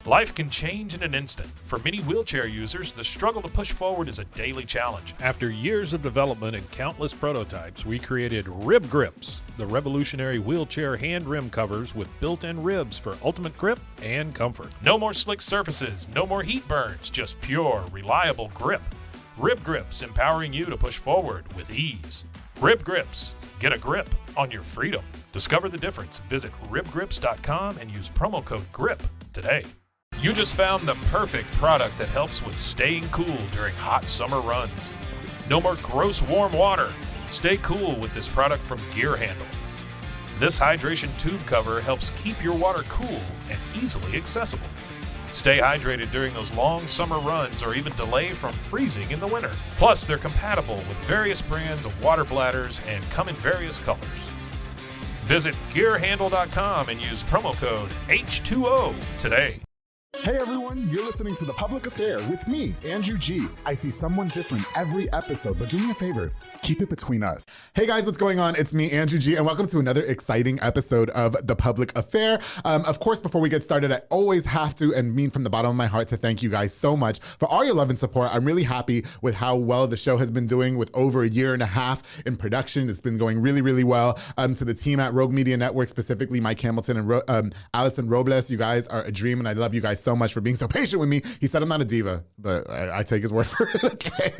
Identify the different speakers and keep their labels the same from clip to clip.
Speaker 1: Life can change in an instant. For many wheelchair users, the struggle to push forward is a daily challenge.
Speaker 2: After years of development and countless prototypes, we created Rib Grips, the revolutionary wheelchair hand rim covers with built-in ribs for ultimate grip and comfort.
Speaker 1: No more slick surfaces, no more heat burns, just pure, reliable grip. Rib Grips, empowering you to push forward with ease. Rib Grips, get a grip on your freedom. Discover the difference. Visit ribgrips.com and use promo code GRIP today. You just found the perfect product that helps with staying cool during hot summer runs. No more gross warm water. Stay cool with this product from Gear Handle. This hydration tube cover helps keep your water cool and easily accessible. Stay hydrated during those long summer runs or even delay from freezing in the winter. Plus, they're compatible with various brands of water bladders and come in various colors. Visit gearhandle.com and use promo code H2O today.
Speaker 3: Hey everyone, you're listening to The Public Affair with me, Andrew G. I see someone different every episode, but do me a favor, keep it between us. Hey guys, what's going on? It's me, Andrew G, and welcome to another exciting episode of The Public Affair. Of course, before we get started, I always have to and mean from the bottom of my heart to thank you guys so much for all your love and support. I'm really happy with how well the show has been doing with over a year and a half in production. It's been going really, really well. To the team at Rogue Media Network, specifically Mike Hamilton and Allison Robles, you guys are a dream, and I love you guys so much for being so patient with me. He said I'm not a diva, but I take his word for it, okay?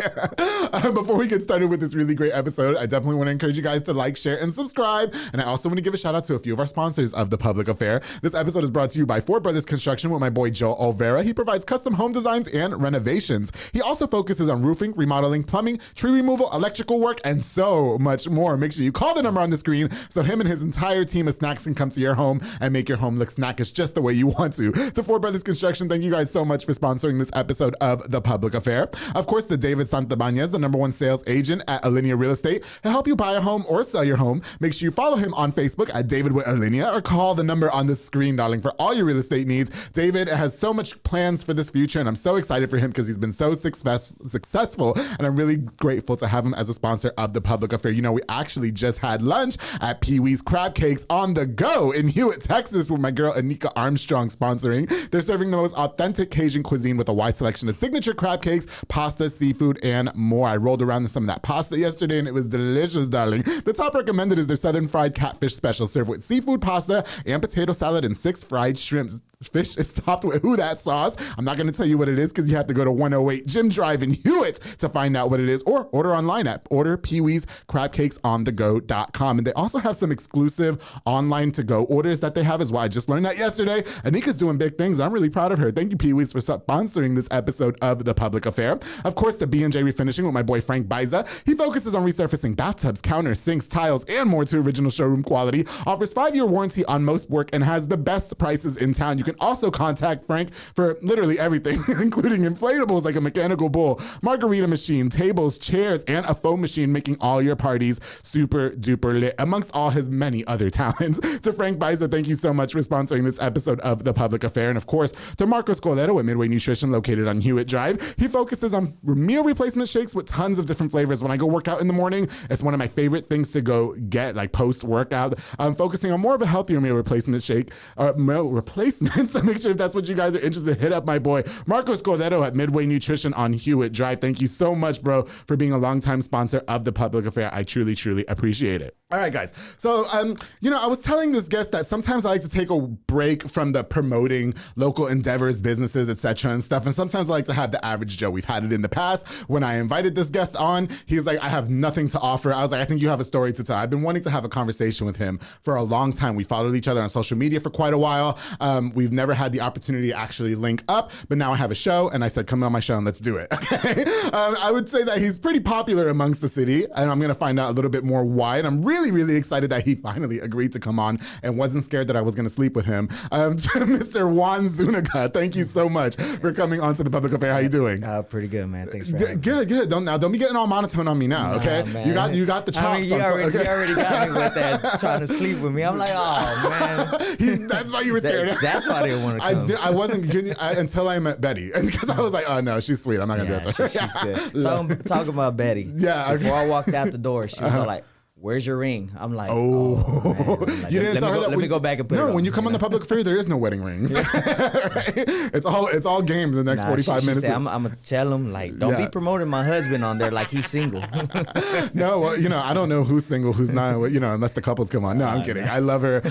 Speaker 3: Before we get started with this really great episode, I definitely want to encourage you guys to like, share, and subscribe. And I also want to give a shout out to a few of our sponsors of The Public Affair. This episode is brought to you by Ford Brothers Construction with my boy Joel Olvera. He provides custom home designs and renovations. He also focuses on roofing, remodeling, plumbing, tree removal, electrical work, and so much more. Make sure you call the number on the screen so him and his entire team of snacks can come to your home and make your home look snackish just the way you want to. To Ford Brothers Construction, thank you guys so much for sponsoring this episode of The Public Affair. Of course, the David Santabanez, the #1 sales agent at Alinea Real Estate, to help you buy a home or sell your home. Make sure you follow him on Facebook at David with Alinea or call the number on the screen, darling, for all your real estate needs. David has so much plans for this future, and I'm so excited for him because he's been so successful, and I'm really grateful to have him as a sponsor of The Public Affair. You know, we actually just had lunch at Pee-wee's Crab Cakes on the Go in Hewitt, Texas, with my girl Anika Armstrong sponsoring. They're serving the most authentic Cajun cuisine with a wide selection of signature crab cakes, pasta, seafood, and more. I rolled around in some of that pasta yesterday and it was delicious, darling. The top recommended is their southern fried catfish special, served with seafood pasta and potato salad and 6 fried shrimps. Fish is topped with who that sauce. I'm not going to tell you what it is because you have to go to 108 Jim Drive in Hewitt to find out what it is, or order online at orderpeeweescrabcakesonthego.com. And they also have some exclusive online to-go orders that they have as well. I just learned that yesterday. Anika's doing big things. I'm really proud of her. Thank you, Pee-wees, for sponsoring this episode of The Public Affair. Of course, the B&J Refinishing with my boy Frank Biza. He focuses on resurfacing bathtubs, counters, sinks, tiles, and more to original showroom quality. Offers 5-year warranty on most work and has the best prices in town. You can also contact Frank for literally everything, including inflatables like a mechanical bull, margarita machine, tables, chairs, and a foam machine, making all your parties super duper lit, amongst all his many other talents. To Frank Biza, thank you so much for sponsoring this episode of The Public Affair. And of course, to Marcos Cordero at Midway Nutrition, located on Hewitt Drive. He focuses on meal replacement shakes with tons of different flavors. When I go work out in the morning, it's one of my favorite things to go get, like post-workout. I'm focusing on more of a healthier meal replacement shake, or meal replacements. So make sure if that's what you guys are interested, hit up my boy Marcos Cordero at Midway Nutrition on Hewitt Drive. Thank you so much, bro, for being a longtime sponsor of The Public Affair. I truly, truly appreciate it. All right, guys. So, I was telling this guest that sometimes I like to take a break from the promoting local endeavors, businesses, etc. and stuff. And sometimes I like to have the average Joe. We've had it in the past. When I invited this guest on, he's like, I have nothing to offer. I was like, I think you have a story to tell. I've been wanting to have a conversation with him for a long time. We followed each other on social media for quite a while. We've never had the opportunity to actually link up, but now I have a show, and I said, come on my show and let's do it. Okay. I would say that he's pretty popular amongst the city, and I'm going to find out a little bit more why. And I'm really, really excited that he finally agreed to come on and wasn't scared that I was going to sleep with him. To Mr. Juan Zuniga, thank you so much for coming on to The Public Affair. How you doing?
Speaker 4: Pretty good, man. Thanks for having me.
Speaker 3: Good. Don't be getting all monotone on me now, okay?
Speaker 4: Man.
Speaker 3: You got the chops.
Speaker 4: I mean, you already got me with that trying to sleep with me. I'm like, oh man.
Speaker 3: That's why you were scared.
Speaker 4: That's why I didn't want to come.
Speaker 3: I wasn't kidding until I met Betty, and because I was like, oh no, she's sweet. I'm not gonna do that to her.
Speaker 4: She's good. Talking about Betty.
Speaker 3: Yeah. Okay.
Speaker 4: Before I walked out the door, she was all like, where's your ring? I'm like,
Speaker 3: oh,
Speaker 4: man. I'm like,
Speaker 3: you didn't tell her that.
Speaker 4: Let me go back and put it on.
Speaker 3: No, when you come on the public affair, there is no wedding rings. Right? It's all game the next 45 minutes.
Speaker 4: Said, I'm gonna tell him like, don't be promoting my husband on there like he's single.
Speaker 3: No, well, I don't know who's single, who's not. Unless the couples come on. No, I'm kidding. I love her.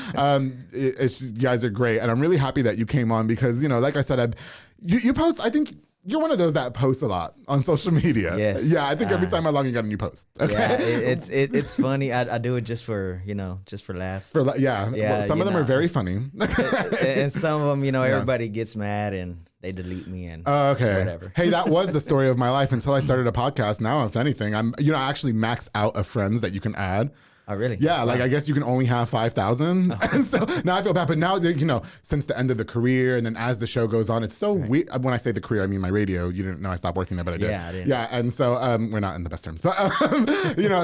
Speaker 3: It's just, you guys are great, and I'm really happy that you came on because like I said, you post. I think you're one of those that posts a lot on social media.
Speaker 4: Yes.
Speaker 3: Yeah, I think every time I log in, you got a new post. Okay?
Speaker 4: Yeah, it's funny. I do it just for just for laughs.
Speaker 3: Yeah. Well, some of them are very funny.
Speaker 4: And some of them, everybody gets mad and they delete me and
Speaker 3: okay.
Speaker 4: whatever.
Speaker 3: Hey, that was the story of my life until I started a podcast. Now, if anything, I actually maxed out of friends that you can add.
Speaker 4: Oh, really?
Speaker 3: Yeah, like I guess you can only have 5,000. And so now I feel bad. But now, since the end of the career and then as the show goes on, it's so weird. When I say the career, I mean my radio. You didn't know I stopped working there, but I did.
Speaker 4: Yeah, I did.
Speaker 3: Yeah, and so we're not in the best terms. But,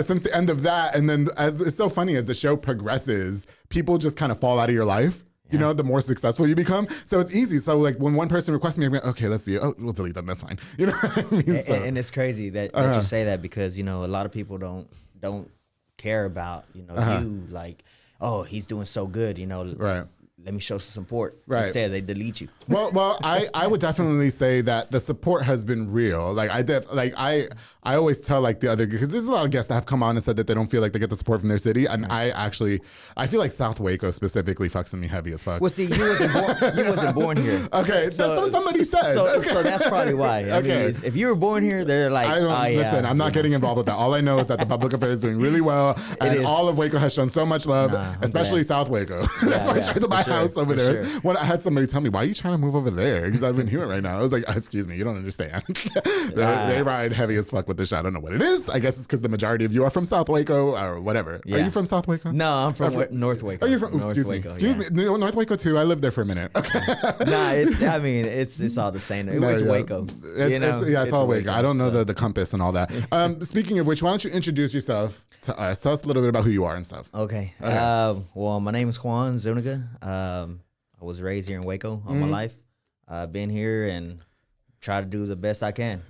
Speaker 3: since the end of that, and then it's so funny as the show progresses, people just kind of fall out of your life. Yeah. The more successful you become. So it's easy. So like when one person requests me, I'm like, okay, let's see. Oh, we'll delete them. That's fine. You know what I mean?
Speaker 4: And it's crazy that you say that because, a lot of people don't care about, you like, oh, he's doing so good,
Speaker 3: Right.
Speaker 4: Let me show some support.
Speaker 3: Right.
Speaker 4: Instead, they delete you.
Speaker 3: Well, I would definitely say that the support has been real. Like I always tell like the other, because there's a lot of guests that have come on and said that they don't feel like they get the support from their city, and I feel like South Waco specifically fucks with me heavy as fuck.
Speaker 4: Well, see, you wasn't born here.
Speaker 3: Okay, so somebody said.
Speaker 4: So that's probably why. I mean, if you were born here, they're like,
Speaker 3: listen, I'm not getting involved with that. All I know is that the public affair is doing really well, and all of Waco has shown so much love, especially South Waco. That's why I tried to buy a house over there. Sure. When I had somebody tell me, why are you trying to move over there? Because I'm in Hewitt right now. I was like, excuse me, you don't understand. They ride heavy as fuck with this shit. I don't know what it is. I guess it's because the majority of you are from South Waco or whatever. Yeah. Are you from South Waco?
Speaker 4: No, I'm from North Waco.
Speaker 3: Are you from? Excuse me. No, North Waco too. I lived there for a minute. Okay.
Speaker 4: It's all the same. It's Waco.
Speaker 3: It's all Waco. I don't know the compass and all that. Speaking of which, why don't you introduce yourself to us? Tell us a little bit about who you are and stuff.
Speaker 4: Okay. Well, my name is Juan Zuniga. I was raised here in Waco all my life. I've been here and try to do the best I can.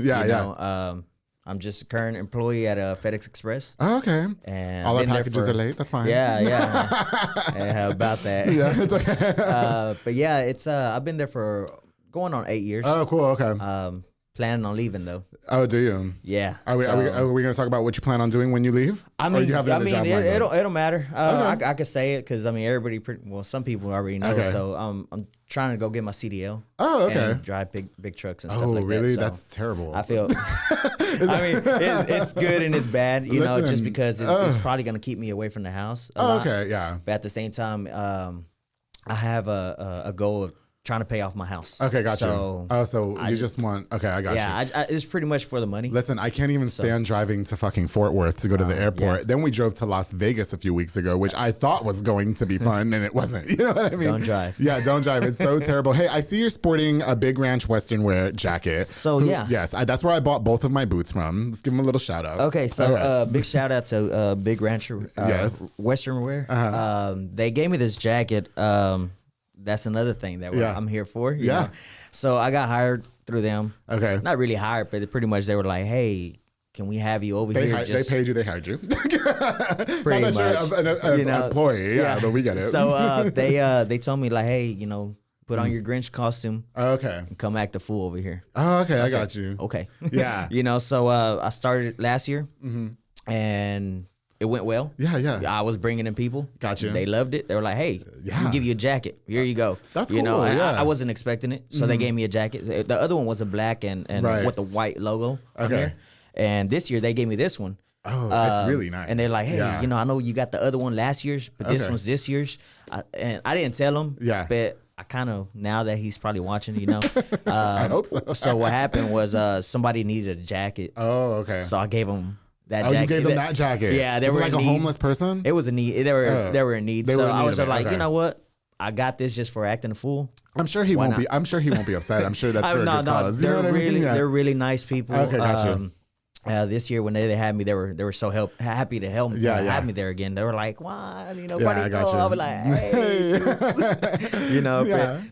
Speaker 4: I'm just a current employee at FedEx Express.
Speaker 3: Oh, okay.
Speaker 4: And
Speaker 3: all our packages are late. That's fine.
Speaker 4: Yeah, about that.
Speaker 3: Yeah, it's okay.
Speaker 4: But yeah, it's I've been there for going on 8 years.
Speaker 3: Oh, cool. Okay.
Speaker 4: Planning on leaving though.
Speaker 3: Oh, do you?
Speaker 4: Yeah.
Speaker 3: Are we going to talk about what you plan on doing when you leave?
Speaker 4: I mean, it'll matter. I could say it because everybody. Some people already know. Okay. So I'm trying to go get my CDL.
Speaker 3: Oh, okay.
Speaker 4: And drive big trucks and stuff like that.
Speaker 3: Oh, really?
Speaker 4: So
Speaker 3: That's terrible.
Speaker 4: I feel. It's good and it's bad. Just because it's probably going to keep me away from the house.
Speaker 3: Okay. Yeah.
Speaker 4: But at the same time, I have a goal of trying to pay off my house.
Speaker 3: Okay, got you. So you just want... Okay, I got you.
Speaker 4: Yeah, it's pretty much for the money.
Speaker 3: Listen, I can't even stand driving to fucking Fort Worth to go to the airport. Yeah. Then we drove to Las Vegas a few weeks ago, which I thought was going to be fun, and it wasn't. You know what I mean?
Speaker 4: Don't drive.
Speaker 3: Yeah, don't drive. It's so terrible. Hey, I see you're sporting a Big Ranch Western wear jacket.
Speaker 4: So, yeah.
Speaker 3: Yes, that's where I bought both of my boots from. Let's give them a little shout out.
Speaker 4: Okay, so big shout out to Big Ranch Western wear. They gave me this jacket... That's another thing that I'm here for. You know? So I got hired through them. Okay. Not really hired, but pretty much they were like, hey, can we have you over here?
Speaker 3: They paid you, they hired you.
Speaker 4: Pretty much.
Speaker 3: You're an employee, but we get it.
Speaker 4: So they told me like, hey, put on your Grinch costume.
Speaker 3: Okay.
Speaker 4: And come act a fool over here.
Speaker 3: Oh, okay. So I got you.
Speaker 4: Okay.
Speaker 3: Yeah.
Speaker 4: So I started last year and it went well.
Speaker 3: Yeah.
Speaker 4: I was bringing in people.
Speaker 3: Gotcha.
Speaker 4: They loved it. They were like, hey, we give you a jacket. Here you go.
Speaker 3: That's cool.
Speaker 4: I wasn't expecting it. So they gave me a jacket. The other one was a black and with the white logo on there. And this year they gave me this one.
Speaker 3: Oh, that's really nice.
Speaker 4: And they're like, hey, I know you got the other one last year's, but this one's this year's. And I didn't tell him. Yeah. But I kind of, now that he's probably watching,
Speaker 3: I hope so.
Speaker 4: So what happened was somebody needed a jacket.
Speaker 3: Oh, okay.
Speaker 4: So I gave him that jacket.
Speaker 3: You gave them that jacket?
Speaker 4: Yeah, they
Speaker 3: was
Speaker 4: were
Speaker 3: like
Speaker 4: in
Speaker 3: a
Speaker 4: need.
Speaker 3: Homeless person?
Speaker 4: It was a need. They were in need. So I was just like, you know what? I got this just for acting a fool.
Speaker 3: I'm sure he won't be. I'm sure he won't be upset. I'm sure that's for a good cause.
Speaker 4: They're really nice people.
Speaker 3: Okay, gotcha.
Speaker 4: This year when they had me, they were so happy to help me, have me there again. They were like, "Why, I got you." I was like,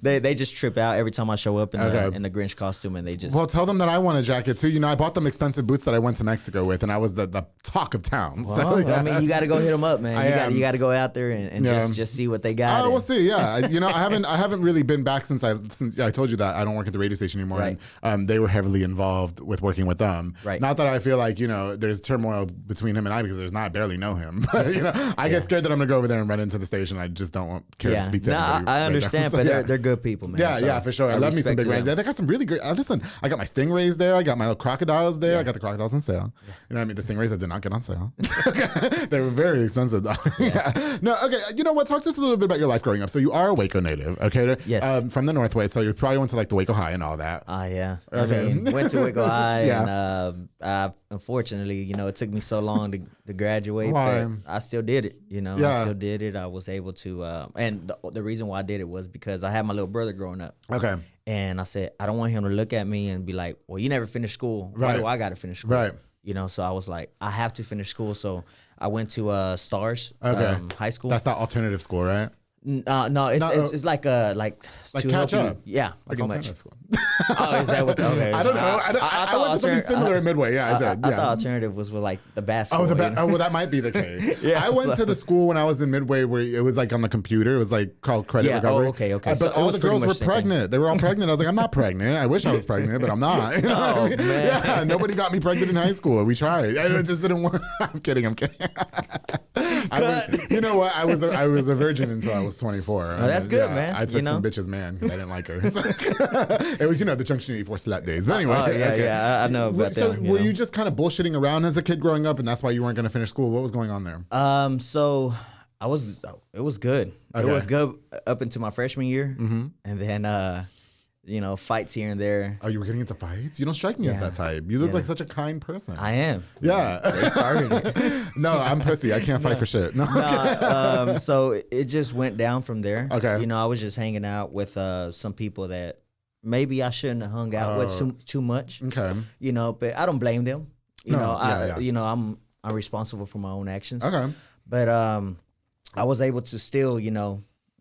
Speaker 4: "Hey," they just trip out every time I show up in the Grinch costume, and they just.
Speaker 3: Well, tell them that I want a jacket too. I bought them expensive boots that I went to Mexico with, and I was the talk of town.
Speaker 4: Well, so, I mean, you got to go hit them up, man. You got to go out there and just see what they got.
Speaker 3: We'll see. Yeah, I haven't really been back since I told you that I don't work at the radio station anymore, right. And they were heavily involved with working with them.
Speaker 4: Right.
Speaker 3: Not that I feel like there's turmoil between him and I because I barely know him. But I get scared that I'm gonna go over there and run into the station. I just don't care to speak to anybody.
Speaker 4: I understand, right but they're good people, man.
Speaker 3: Yeah, for sure. I love me some big rays. They got some really great. Listen, I got my stingrays there. I got my little crocodiles there. I got the crocodiles on sale. Yeah. You know what I mean? The stingrays I did not get on sale. They were very expensive though. No, okay. You know what? Talk to us a little bit about your life growing up. So you are a Waco native, okay?
Speaker 4: Yes.
Speaker 3: From the Northway. So you probably went to like the Waco High and all that.
Speaker 4: Yeah. Okay. I mean, went to Waco High and unfortunately, it took me so long to graduate, but I still did it. I still did it. I was able to, and the reason why I did it was because I had my little brother growing up.
Speaker 3: Okay.
Speaker 4: And I said, I don't want him to look at me and be like, well, you never finished school. Why do I got to finish school?
Speaker 3: Right.
Speaker 4: So I was like, I have to finish school. So I went to Stars High School.
Speaker 3: That's that alternative school, right?
Speaker 4: No, it's like
Speaker 3: catch up.
Speaker 4: Yeah,
Speaker 3: like alternative school.
Speaker 4: Oh, is that what? Okay.
Speaker 3: I don't know. I went to something similar in Midway. Yeah, I did.
Speaker 4: I thought alternative was with like the basketball.
Speaker 3: Well, that might be the case. I went to the school when I was in Midway where it was like on the computer. It was like called credit recovery.
Speaker 4: Oh, okay.
Speaker 3: But so all the girls were pregnant. They were all pregnant. I was like, I'm not pregnant. I wish I was pregnant, but I'm not. You know what I mean?
Speaker 4: Man.
Speaker 3: Yeah, nobody got me pregnant in high school. We tried. It just didn't work. I'm kidding. You know what? I was a virgin until I was 24.
Speaker 4: Oh, that's good, man.
Speaker 3: I took some bitch's man because I didn't like her. It was, the Junction 84 slut days. But anyway.
Speaker 4: I know about that.
Speaker 3: So were you just kind of bullshitting around as a kid growing up, and that's why you weren't going to finish school? What was going on there?
Speaker 4: So it was good. Okay. It was good up until my freshman year, and then fights here and there.
Speaker 3: Oh, you were getting into fights? You don't strike me as that type. You look like such a kind person.
Speaker 4: I am.
Speaker 3: Yeah.
Speaker 4: They started it.
Speaker 3: No, I'm pussy. I can't fight for shit. No.
Speaker 4: So it just went down from there.
Speaker 3: Okay.
Speaker 4: I was just hanging out with some people that maybe I shouldn't have hung out with too much.
Speaker 3: Okay.
Speaker 4: But I don't blame them. I'm responsible for my own actions.
Speaker 3: Okay.
Speaker 4: But I was able to still,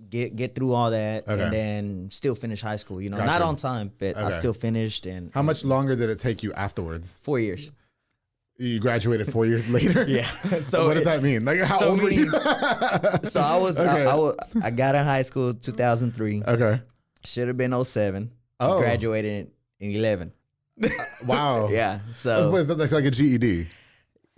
Speaker 4: get through all that and then still finish high school.
Speaker 3: Gotcha.
Speaker 4: Not on time, but I still finished. And
Speaker 3: how much longer did it take you afterwards?
Speaker 4: 4 years.
Speaker 3: You graduated 4 years later?
Speaker 4: Yeah.
Speaker 3: So what does that mean? Like how old were you?
Speaker 4: So I got in high school 2003.
Speaker 3: Okay.
Speaker 4: Should have been 07.
Speaker 3: Oh.
Speaker 4: Graduated in 11.
Speaker 3: Wow.
Speaker 4: Yeah. So
Speaker 3: was that like a GED?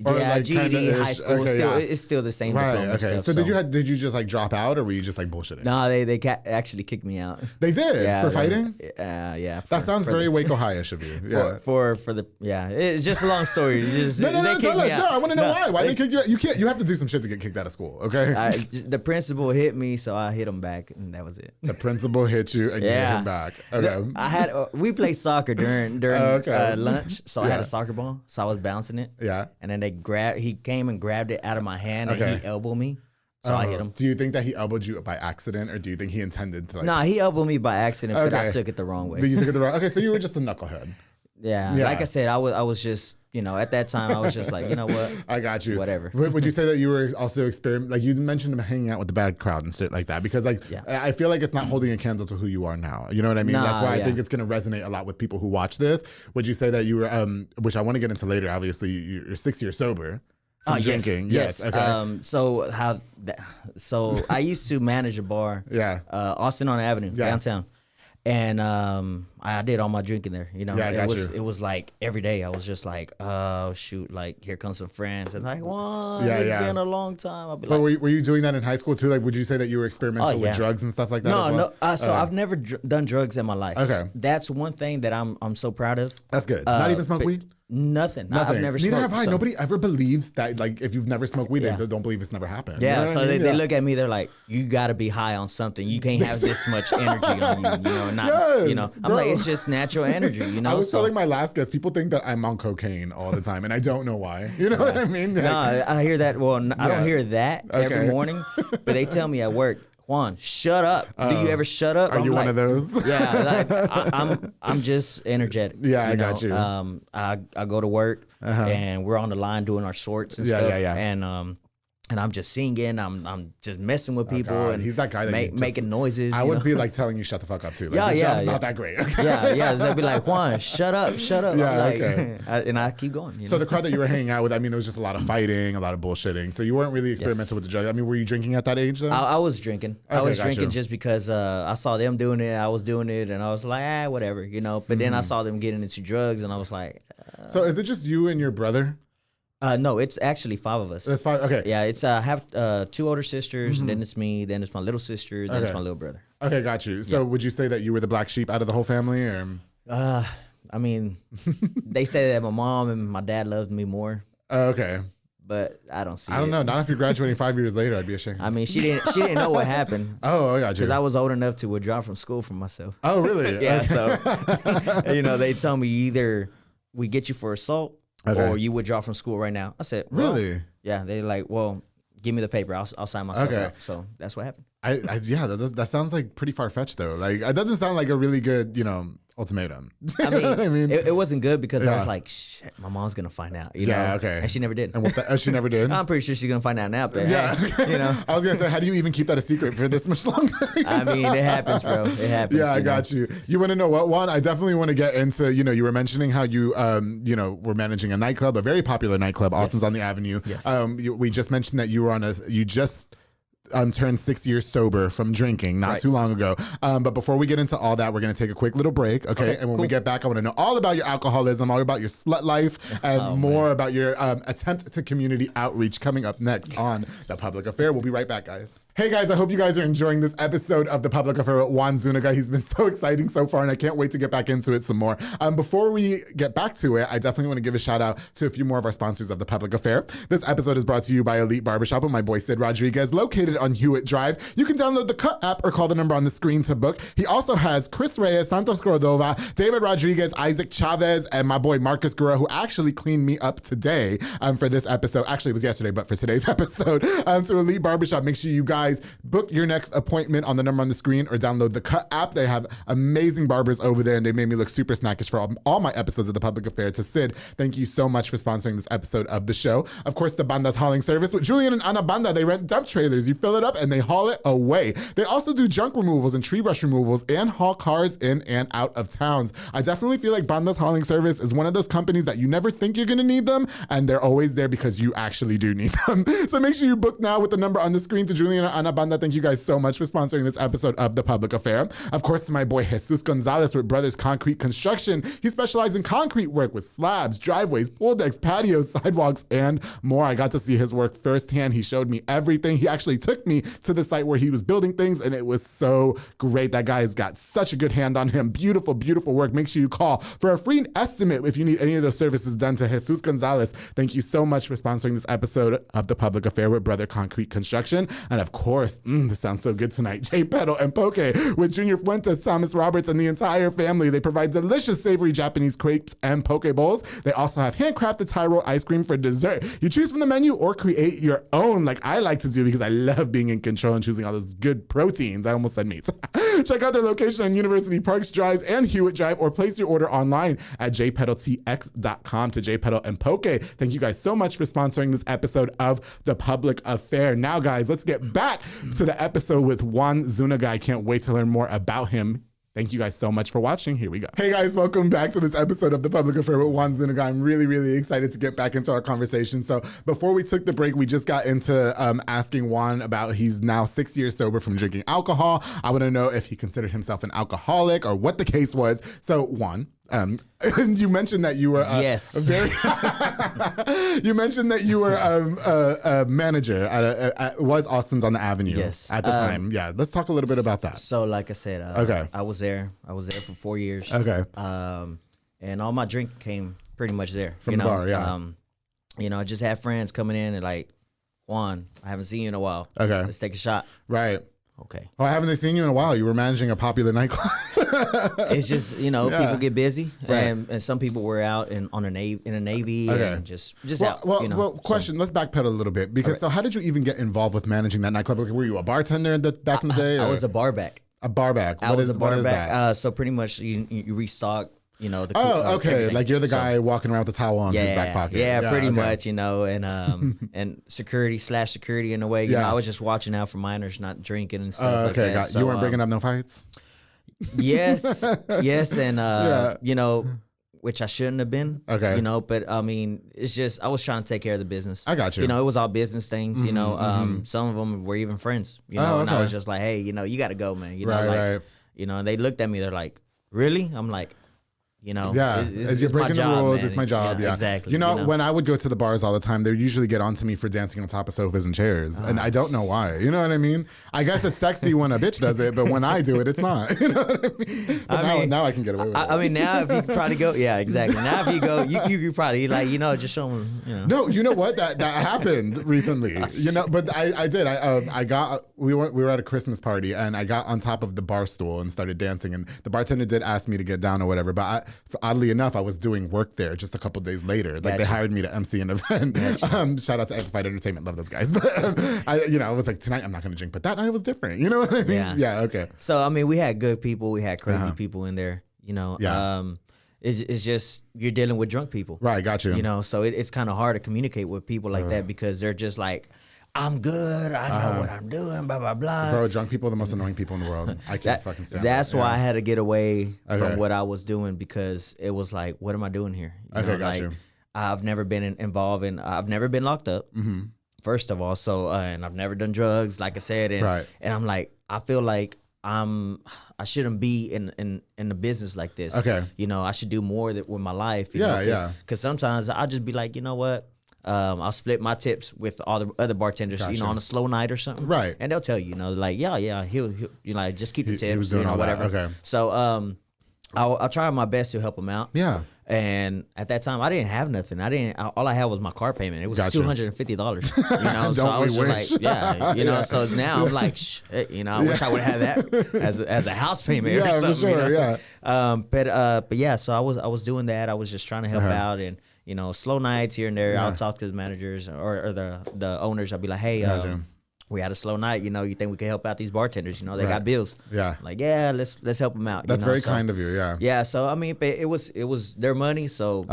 Speaker 4: Or GED, high school, it's still the same diploma
Speaker 3: okay.
Speaker 4: stuff.
Speaker 3: So did you just like drop out, or were you just like bullshitting?
Speaker 4: No, they actually kicked me out.
Speaker 3: They did for fighting.
Speaker 4: Yeah.
Speaker 3: That sounds very Waco High-ish of you. Yeah.
Speaker 4: For the it's just a long story.
Speaker 3: No, tell us. No, I want to know why. Why they kicked you out? You can't. You have to do some shit to get kicked out of school. Okay.
Speaker 4: The principal hit me, so I hit him back, and that was it.
Speaker 3: The principal hit you, and you hit him back. Okay.
Speaker 4: We played soccer during lunch, so I had a soccer ball, so I was bouncing it.
Speaker 3: Yeah.
Speaker 4: And then he came and grabbed it out of my hand and he elbowed me. So I hit him.
Speaker 3: Do you think that he elbowed you by accident, or do you think he intended to?
Speaker 4: Nah, he elbowed me by accident, but I took it the wrong way.
Speaker 3: But you took it the wrong. Okay, so you were just a knucklehead.
Speaker 4: Yeah. Like I said, I was just, at that time I was just like, you know what?
Speaker 3: I got you.
Speaker 4: Whatever.
Speaker 3: Would you say that you were also like you mentioned hanging out with the bad crowd and shit like that? Because I feel like it's not holding a candle to who you are now. You know what I mean? That's why I think it's going to resonate a lot with people who watch this. Would you say that you were, which I want to get into later, obviously you're 6 years sober. Drinking.
Speaker 4: Yes.
Speaker 3: Okay.
Speaker 4: So I used to manage a bar.
Speaker 3: Yeah.
Speaker 4: Austin on Avenue, downtown. And I did all my drinking there. It was like every day. I was just like, oh shoot, like here comes some friends, and like, Juan, it's been a long time. I'll be
Speaker 3: but were you doing that in high school too? Like, would you say that you were experimental with drugs and stuff like that?
Speaker 4: No. So I've never done drugs in my life.
Speaker 3: Okay.
Speaker 4: That's one thing that I'm so proud of.
Speaker 3: That's good. Not even smoke weed.
Speaker 4: Nothing. I've never
Speaker 3: Neither
Speaker 4: smoked.
Speaker 3: have I. So. Nobody ever believes that, like, if you've never smoked weed, they don't believe it's never happened.
Speaker 4: Yeah,
Speaker 3: you know
Speaker 4: so they look at me, they're like, you got to be high on something. You can't have this much energy on you, I'm like, it's just natural energy,
Speaker 3: I was telling my last guest, people think that I'm on cocaine all the time, and I don't know why. You know what I mean? Like,
Speaker 4: no, I hear that. Well, I don't hear that every morning, but they tell me at work, Juan, shut up. Do you ever shut up?
Speaker 3: Are you one of those?
Speaker 4: Yeah, like, I'm just energetic.
Speaker 3: Yeah, I got you.
Speaker 4: I go to work and we're on the line doing our sorts and stuff. Yeah. And I'm just singing. I'm just messing with people. And
Speaker 3: he's that guy that
Speaker 4: making noises.
Speaker 3: I would be like telling you shut the fuck up too. Like,
Speaker 4: yeah,
Speaker 3: this
Speaker 4: yeah,
Speaker 3: job's not that great. Okay?
Speaker 4: Yeah. They'll be like, Juan, shut up.
Speaker 3: Yeah,
Speaker 4: like,
Speaker 3: okay.
Speaker 4: And I keep going.
Speaker 3: So the crowd that you were hanging out with, I mean, it was just a lot of fighting, a lot of bullshitting. So you weren't really experimental with the drugs. I mean, were you drinking at that age though?
Speaker 4: I was drinking.
Speaker 3: Okay,
Speaker 4: I was
Speaker 3: got
Speaker 4: drinking
Speaker 3: you.
Speaker 4: just because I saw them doing it. I was doing it, and I was like, whatever, you know. But then I saw them getting into drugs, and I was like,
Speaker 3: So is it just you and your brother?
Speaker 4: No, it's actually 5 of us.
Speaker 3: That's 5. Okay.
Speaker 4: Yeah, it's I have 2 older sisters, and then it's me, then it's my little sister, then it's my little brother.
Speaker 3: Okay, got you. So would you say that you were the black sheep out of the whole family, or?
Speaker 4: I mean, they say that my mom and my dad loved me more,
Speaker 3: Okay.
Speaker 4: but I don't see.
Speaker 3: I don't know. Not if you're graduating 5 years later. I'd be ashamed.
Speaker 4: I mean, she didn't know what happened.
Speaker 3: Oh, I got you.
Speaker 4: Because I was old enough to withdraw from school for myself.
Speaker 3: Oh, really?
Speaker 4: Yeah,
Speaker 3: Okay.
Speaker 4: so you know, they tell me either we get you for assault or you withdraw from school right now. I said, well,
Speaker 3: Really?
Speaker 4: Yeah, they're like, well, give me the paper. I'll sign myself
Speaker 3: Okay.
Speaker 4: out. So that's what happened.
Speaker 3: Yeah, that sounds like pretty far fetched though. Like it doesn't sound like a really good, ultimatum.
Speaker 4: I mean,
Speaker 3: what I mean?
Speaker 4: It wasn't good because I
Speaker 3: Yeah.
Speaker 4: was like, shit, my mom's gonna find out. You
Speaker 3: Yeah,
Speaker 4: know?
Speaker 3: okay.
Speaker 4: And she never did.
Speaker 3: And she never did.
Speaker 4: I'm pretty sure she's gonna find out now. But
Speaker 3: Yeah.
Speaker 4: hey, you know,
Speaker 3: I was gonna say, how do you even keep that a secret for this much longer?
Speaker 4: I mean, it happens, bro. It happens.
Speaker 3: Yeah, I got you. You want to know what, Juan? I definitely want to get into, you were mentioning how you, were managing a nightclub, a very popular nightclub, Austin's on the Avenue.
Speaker 4: Yes.
Speaker 3: We just mentioned that you just turned 6 years sober from drinking not too long ago. But before we get into all that, we're going to take a quick little break. Okay. And when we get back, I want to know all about your alcoholism, all about your slut life, and more about your attempt to community outreach coming up next on The Public Affair. We'll be right back, guys. Hey, guys, I hope you guys are enjoying this episode of The Public Affair with Juan Zuniga. He's been so exciting so far, and I can't wait to get back into it some more. Before we get back to it, I definitely want to give a shout out to a few more of our sponsors of The Public Affair. This episode is brought to you by Elite Barbershop with my boy Sid Rodriguez, located on Hewitt Drive. You can download the Cut app or call the number on the screen to book. He also has Chris Reyes, Santos Cordova, David Rodriguez, Isaac Chavez, and my boy Marcus Guerrero, who actually cleaned me up today for this episode. Actually, it was yesterday, but for today's episode. To Elite Barbershop, make sure you guys book your next appointment on the number on the screen or download the Cut app. They have amazing barbers over there, and they made me look super snackish for all my episodes of The Public Affair. To Sid, thank you so much for sponsoring this episode of the show. Of course, the Banda's hauling service with Julian and Ana Banda. They rent dump trailers. You fill it up and they haul it away. They also do junk removals and tree brush removals and haul cars in and out of towns. I definitely feel like Banda's hauling service is one of those companies that you never think you're going to need them, and they're always there because you actually do need them. So make sure you book now with the number on the screen. To Julian and Ana Banda, thank you guys so much for sponsoring this episode of The Public Affair. Of course, to my boy Jesus Gonzalez with Brothers Concrete Construction. He specializes in concrete work with slabs, driveways, pool decks, patios, sidewalks, and more. I got to see his work firsthand. He showed me everything. He actually took me to the site where he was building things, and it was so great. That guy has got such a good hand on him. Beautiful, beautiful work. Make sure you call for a free estimate if you need any of those services done to Jesus Gonzalez. Thank you so much for sponsoring this episode of The Public Affair with Brother Concrete Construction. And of course, this sounds so good tonight, J Pedal and Poke with Junior Fuentes, Thomas Roberts, and the entire family. They provide delicious savory Japanese crepes and poke bowls. They also have handcrafted Tyrol ice cream for dessert. You choose from the menu or create your own, like I like to do, because I love being in control and choosing all those good proteins. I almost said meats. Check out their location on University Parks Drive and Hewitt Drive, or place your order online at jpedaltx.com. To J Pedal and Poke, thank you guys so much for sponsoring this episode of The Public Affair. Now, guys, let's get back to the episode with Juan Zuniga. I can't wait to learn more about him. Thank you guys so much for watching. Here we go. Hey guys, welcome back to this episode of The Public Affair with Juan Zuniga. I'm really, really excited to get back into our conversation. So before we took the break, we just got into asking Juan about, he's now 6 years sober from drinking alcohol. I want to know if he considered himself an alcoholic or what the case was. So Juan, and you mentioned that you were you mentioned that you were a manager at was Austin's on the Avenue at the time. Yeah, let's talk a little bit about that.
Speaker 4: So like I said, I was there for 4 years.
Speaker 3: Okay.
Speaker 4: And all my drink came pretty much there.
Speaker 3: From the bar, yeah.
Speaker 4: I just had friends coming in and like, Juan, I haven't seen you in a while.
Speaker 3: Okay.
Speaker 4: Let's take a shot.
Speaker 3: Right.
Speaker 4: okay.
Speaker 3: Well, haven't they seen you in a while? You were managing a popular nightclub.
Speaker 4: It's just, people get busy, and some people were out in a Navy, and just out.
Speaker 3: Well, question. Let's backpedal a little bit because so how did you even get involved with managing that nightclub? Were you a bartender back in the day?
Speaker 4: I was a barback.
Speaker 3: A barback.
Speaker 4: What is
Speaker 3: that?
Speaker 4: So pretty much you restock. The
Speaker 3: okay.
Speaker 4: everything.
Speaker 3: Like you're the guy walking around with the towel on his back pocket.
Speaker 4: Yeah, pretty much. And security in a way. I was just watching out for minors not drinking and stuff like that.
Speaker 3: So, you weren't bringing up no fights.
Speaker 4: Yes, and which I shouldn't have been. Okay. But I mean, it's just I was trying to take care of the business.
Speaker 3: I got you.
Speaker 4: It was all business things. Some of them were even friends. And I was just like, hey, you got to go, man.
Speaker 3: Right.
Speaker 4: And they looked at me. They're like, really? I'm like.
Speaker 3: As you're breaking the rules, it's my job. Yeah,
Speaker 4: exactly.
Speaker 3: When I would go to the bars all the time, they usually get on to me for dancing on top of sofas and chairs, and I don't know why. You know what I mean? I guess it's sexy when a bitch does it, but when I do it, it's not. You know what I mean? But now I can get away with it.
Speaker 4: I mean, now if you probably go, yeah, exactly. Now if you go, you probably like, just show them.
Speaker 3: No, you know what? That happened recently. But I did. We were at a Christmas party, and I got on top of the bar stool and started dancing, and the bartender did ask me to get down or whatever, but oddly enough, I was doing work there just a couple days later. Like they hired me to MC an event. Shout out to Amplified Entertainment, love those guys. But I was like, tonight I'm not going to drink, but that night was different. You know what I mean? Yeah. Okay.
Speaker 4: So I mean, we had good people, we had crazy people in there. It's just you're dealing with drunk people,
Speaker 3: right? Got you.
Speaker 4: So it's kind of hard to communicate with people like that because they're just like, I'm good. I know what I'm doing. Blah blah blah.
Speaker 3: Bro, drunk people are the most annoying people in the world. I can't fucking stand.
Speaker 4: That's why I had to get away from what I was doing because it was like, what am I doing here?
Speaker 3: Got you.
Speaker 4: I've never been involved in. I've never been locked up. Mm-hmm. First of all, so and I've never done drugs, like I said, and I'm like, I feel like I shouldn't be in a business like this. Okay. I should do more with my life. Because sometimes I'll just be like, you know what? I'll split my tips with all the other bartenders, on a slow night or something. Right. And they'll tell you, like, he'll just keep the tips,
Speaker 3: he was doing all
Speaker 4: whatever.
Speaker 3: That. Okay.
Speaker 4: So I'll try my best to help him out. Yeah. And at that time, I didn't have nothing. All I had was my car payment. It was $250. So I was just like, so now I'm like, shit, I wish I would have had that as a house payment or something. For sure, yeah. So I was doing that. I was just trying to help out and. Slow nights here and there. I'll talk to the managers or the owners. I'll be like, hey, we had a slow night. You think we can help out these bartenders? They got bills. Yeah. Like, let's help them out.
Speaker 3: That's very kind of you. Yeah.
Speaker 4: Yeah. So I mean, it was their money. So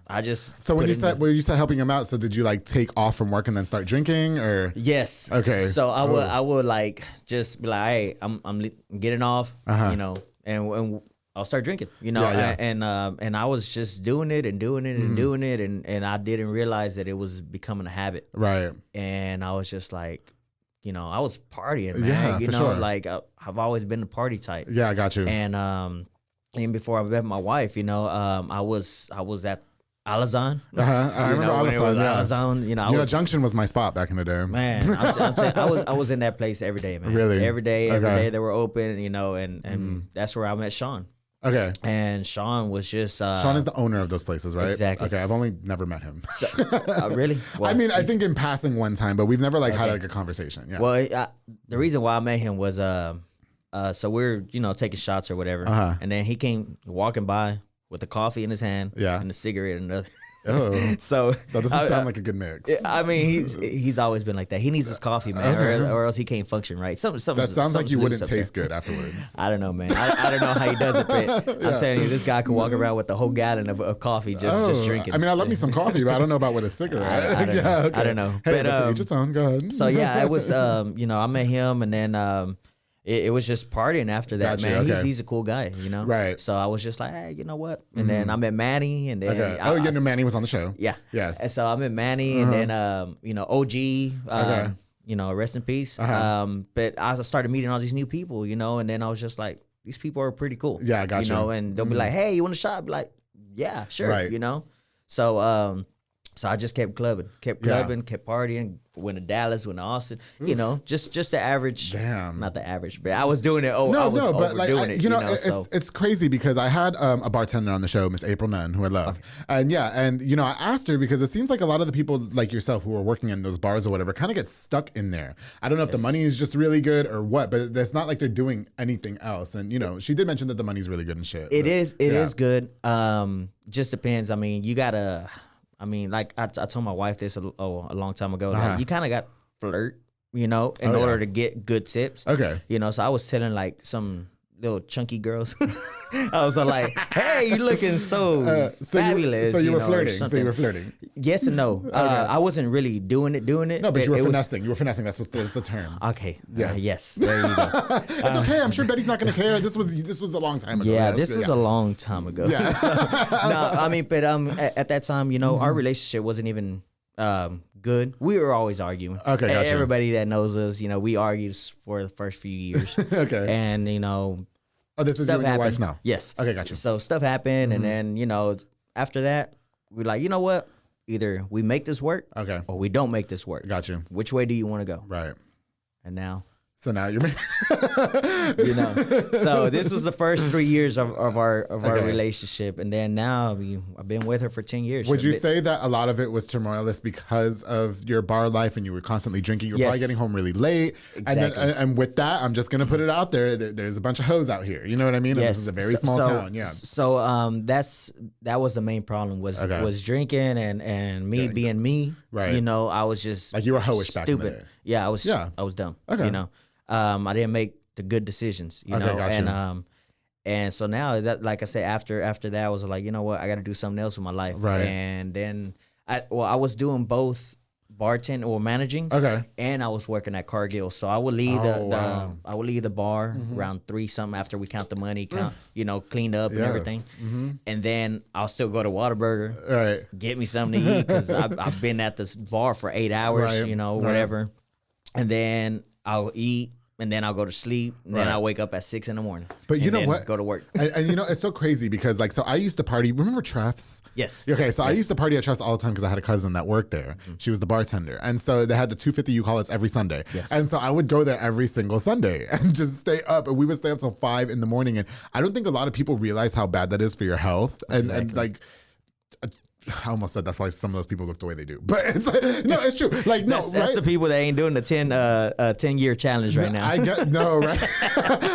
Speaker 4: I just.
Speaker 3: So when you said helping them out, so did you like take off from work and then start drinking or?
Speaker 4: Yes.
Speaker 3: Okay.
Speaker 4: So I would like just be like, hey, I'm getting off. And I'll start drinking, and I was just doing it and doing it and doing it, and I didn't realize that it was becoming a habit. Right. And I was just like, I was partying, man.
Speaker 3: Yeah, for sure.
Speaker 4: Like I've always been the party type.
Speaker 3: Yeah, I got you.
Speaker 4: And even before I met my wife, I was at Alazan.
Speaker 3: I remember Alazan.
Speaker 4: Junction
Speaker 3: was my spot back in the day.
Speaker 4: Man, I was in that place every day, man.
Speaker 3: Really?
Speaker 4: Every day they were open, and that's where I met Sean.
Speaker 3: Okay.
Speaker 4: And Sean was just...
Speaker 3: Sean is the owner of those places, right?
Speaker 4: Exactly.
Speaker 3: Okay, I've only never met him.
Speaker 4: So, really?
Speaker 3: Well, I mean, I think in passing one time, but we've never had like a conversation. Yeah.
Speaker 4: Well, the reason why I met him was, so we're, taking shots or whatever. And then he came walking by with the coffee in his hand and the cigarette in another.
Speaker 3: Oh,
Speaker 4: so
Speaker 3: that doesn't sound like a good mix.
Speaker 4: I mean, he's always been like that. He needs his coffee, man, or else he can't function right. Something
Speaker 3: that sounds like you wouldn't taste good afterwards.
Speaker 4: I don't know, man. I don't know how he does it, but I'm telling you, this guy could walk around with a whole gallon of coffee just drinking.
Speaker 3: I mean, I love me some coffee, but I don't know about with a cigarette.
Speaker 4: I don't know.
Speaker 3: Hey, but each its own. Go ahead.
Speaker 4: So yeah, it was I met him, and then it was just partying after that, man. Okay. He's a cool guy, Right. So I was just like, hey, you know what? And then I met Manny, and then
Speaker 3: Manny was on the show.
Speaker 4: Yeah.
Speaker 3: Yes.
Speaker 4: And so I met Manny, and then OG, rest in peace. But I started meeting all these new people, and then I was just like, these people are pretty cool.
Speaker 3: Yeah, I got you.
Speaker 4: And they'll be like, hey, you want a shot? I'll be like, yeah, sure.
Speaker 3: Right.
Speaker 4: So I just kept clubbing, kept partying, went to Dallas, went to Austin. You know, just the average.
Speaker 3: Damn.
Speaker 4: Not the average, but I was doing it. Oh,
Speaker 3: no,
Speaker 4: I was
Speaker 3: no, but like
Speaker 4: overdoing it.
Speaker 3: it's crazy because I had a bartender on the show, Miss April Nunn, who I love, and I asked her because it seems like a lot of the people like yourself who are working in those bars or whatever kind of get stuck in there. I don't know if the money is just really good or what, but it's not like they're doing anything else. And she did mention that the money's really good and shit.
Speaker 4: It is good. Just depends. I mean, you gotta. I mean, like I told my wife this a long time ago. Like, you kind of got to flirt, in order to get good tips.
Speaker 3: Okay.
Speaker 4: So I was telling like some little chunky girls. I was like, "Hey, you looking so fabulous."
Speaker 3: So you were flirting.
Speaker 4: Yes and no. Okay. I wasn't really doing it.
Speaker 3: No, but you were finessing. You were finessing. That's the term.
Speaker 4: Okay.
Speaker 3: Yes.
Speaker 4: Yes. There you go.
Speaker 3: It's okay. I'm sure Betty's not going to care. This was a long time ago.
Speaker 4: Yeah, this is a long time ago.
Speaker 3: Yeah.
Speaker 4: No, I mean, but at that time, our relationship wasn't even good. We were always arguing.
Speaker 3: Okay, gotcha.
Speaker 4: Everybody that knows us, we argued for the first few years.
Speaker 3: Okay.
Speaker 4: And
Speaker 3: oh, this is you and your wife now?
Speaker 4: Yes.
Speaker 3: Okay, gotcha.
Speaker 4: So stuff happened, and then after that, we're like, you know what? Either we make this work,
Speaker 3: okay,
Speaker 4: or we don't make this work.
Speaker 3: Gotcha.
Speaker 4: Which way do you want to go?
Speaker 3: Right.
Speaker 4: And now.
Speaker 3: So now you're
Speaker 4: So this was the first 3 years of our relationship, and then now I've been with her for 10 years.
Speaker 3: Would you say that a lot of it was turmoilous because of your bar life and you were constantly drinking? You're probably getting home really late.
Speaker 4: Exactly.
Speaker 3: And with that, I'm just gonna put it out there. There's a bunch of hoes out here. You know what I mean?
Speaker 4: Yes.
Speaker 3: And this is a very small town. Yeah.
Speaker 4: So that was the main problem was drinking and me being me.
Speaker 3: Right.
Speaker 4: I was just
Speaker 3: like you were hoish back in the day.
Speaker 4: Yeah, I was dumb.
Speaker 3: Okay.
Speaker 4: I didn't make the good decisions,
Speaker 3: gotcha.
Speaker 4: And so now that, like I said, after that, I was like, you know what, I got to do something else with my life.
Speaker 3: Right.
Speaker 4: And then I was doing both bartending or managing.
Speaker 3: Okay.
Speaker 4: And I was working at Cargill. So I would leave the bar around 3 something after we count the money, cleaned up and everything. Mm-hmm. And then I'll still go to Whataburger.
Speaker 3: Right.
Speaker 4: Get me something to eat because I've been at this bar for 8 hours, whatever. And then I'll eat, and then I'll go to sleep, and then I'll wake up at 6 a.m.
Speaker 3: But you know what?
Speaker 4: Go to work.
Speaker 3: and it's so crazy because so I used to party. Remember Treff's?
Speaker 4: Yes.
Speaker 3: Okay, so I used to party at Treff's all the time because I had a cousin that worked there. Mm-hmm. She was the bartender, and so they had the 250 U-Call-It's every Sunday. Yes. And so I would go there every single Sunday and just stay up, and we would stay up till 5 a.m. And I don't think a lot of people realize how bad that is for your health, and like. I almost said that's why some of those people look the way they do, but it's like, no, it's true. Like
Speaker 4: that's the people that ain't doing the 10-year challenge right now.
Speaker 3: I get right.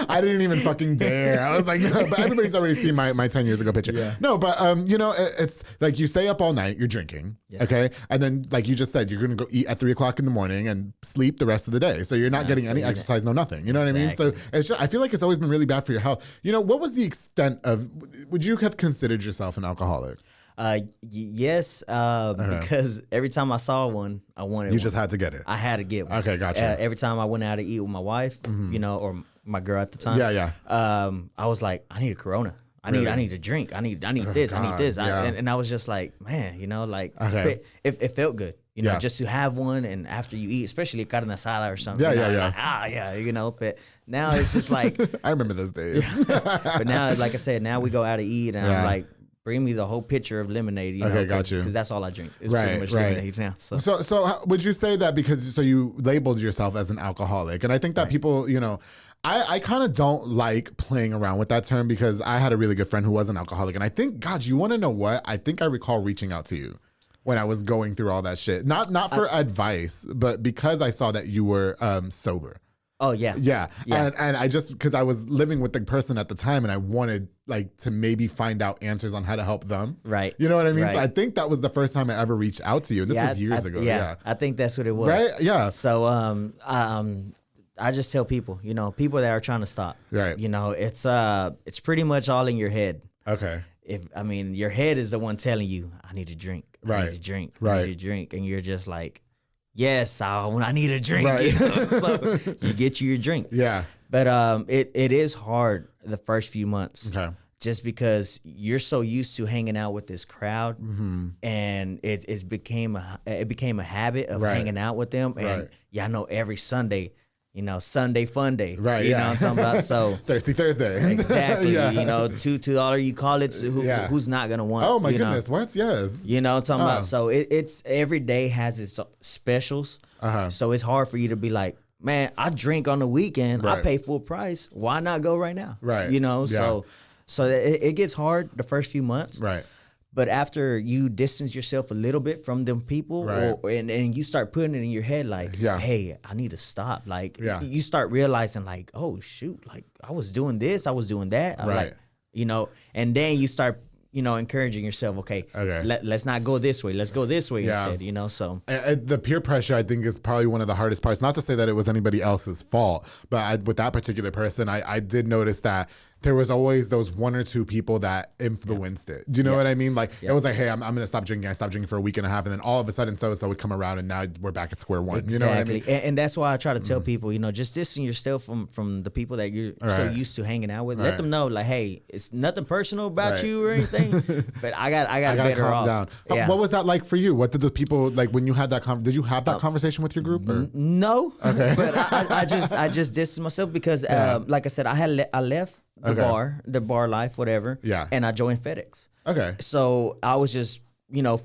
Speaker 3: I didn't even fucking dare. I was like, no, but everybody's already seen my 10 years ago picture. Yeah. No, but it's like you stay up all night, you're drinking, okay, and then like you just said, you're gonna go eat at 3 o'clock in the morning and sleep the rest of the day. So you're not getting any exercise, no nothing. You know what I mean? So it's just, I feel like it's always been really bad for your health. What was the extent of? Would you have considered yourself an alcoholic?
Speaker 4: Yes, because every time I saw one, I wanted one.
Speaker 3: You just had to get it.
Speaker 4: I had to get one.
Speaker 3: Okay, gotcha.
Speaker 4: Every time I went out to eat with my wife, or my girl at the time.
Speaker 3: Yeah.
Speaker 4: I was like, I need a Corona. I need a drink. I need this.
Speaker 3: God,
Speaker 4: I need this.
Speaker 3: yeah.
Speaker 4: And I was just like, man, it felt good. Just to have one, and after you eat, especially a carne asada or something. Like, but now it's just like
Speaker 3: I remember those days.
Speaker 4: But now, like I said, now we go out to eat, and I'm like, bring me the whole pitcher of lemonade.
Speaker 3: Got you.
Speaker 4: Because that's all I drink. It's pretty much lemonade now.
Speaker 3: So would you say that because you labeled yourself as an alcoholic, and I think that people, I kind of don't like playing around with that term because I had a really good friend who was an alcoholic, and I think, God, you want to know what? I think I recall reaching out to you when I was going through all that shit. Not for advice, but because I saw that you were sober.
Speaker 4: Oh yeah.
Speaker 3: Yeah. And I just, because I was living with the person at the time and I wanted to maybe find out answers on how to help them.
Speaker 4: Right.
Speaker 3: You know what I mean?
Speaker 4: Right.
Speaker 3: So I think that was the first time I ever reached out to you. And this was years ago. Yeah.
Speaker 4: I think that's what it was.
Speaker 3: Right? Yeah.
Speaker 4: So I just tell people, people that are trying to stop.
Speaker 3: Right.
Speaker 4: It's pretty much all in your head.
Speaker 3: Okay.
Speaker 4: Your head is the one telling you, I need to drink. I need to drink. I need to drink. And you're just like, yes, I need a drink.
Speaker 3: Right.
Speaker 4: So you get your drink.
Speaker 3: Yeah.
Speaker 4: But it is hard the first few months.
Speaker 3: Okay.
Speaker 4: Just because you're so used to hanging out with this crowd, and it became a habit of hanging out with them. And I know every Sunday Sunday fun day.
Speaker 3: Right.
Speaker 4: You know what I'm talking about? So
Speaker 3: Thirsty Thursday.
Speaker 4: Exactly. $2 you call it. Who's not gonna want?
Speaker 3: Oh my goodness. What? Yes.
Speaker 4: You know what I'm talking about? So it's every day has its specials. So it's hard for you to be like, man, I drink on the weekend.
Speaker 3: Right.
Speaker 4: I pay full price. Why not go right now?
Speaker 3: Right.
Speaker 4: So it gets hard the first few months.
Speaker 3: Right.
Speaker 4: But after you distance yourself a little bit from them people,
Speaker 3: right.
Speaker 4: and you start putting it in your head like, hey, I need to stop. Like, you start realizing like, oh, shoot, like I was doing this, I was doing that. I'm
Speaker 3: right.
Speaker 4: like, and then you start, encouraging yourself, okay. Let's not go this way. Let's go this way instead, so.
Speaker 3: The peer pressure, I think, is probably one of the hardest parts. Not to say that it was anybody else's fault, but with that particular person, I did notice that there was always those one or two people that influenced it. Do you know what I mean? Like, it was like, hey, I'm going to stop drinking. I stopped drinking for a week and a half. And then all of a sudden, so-and-so would come around and now we're back at square one.
Speaker 4: Exactly.
Speaker 3: You know what I mean?
Speaker 4: And that's why I try to tell people, just distance yourself from the people that you're so used to hanging out with. Let them know, like, hey, it's nothing personal about you or anything, but I got better
Speaker 3: calm
Speaker 4: off.
Speaker 3: down. What was that like for you? What did the people, like, when you had that did you have that conversation with your group? Or?
Speaker 4: No. Okay. But I just distanced myself because, like I said, I left the bar life, whatever.
Speaker 3: Yeah.
Speaker 4: And I joined FedEx.
Speaker 3: Okay.
Speaker 4: So I was just,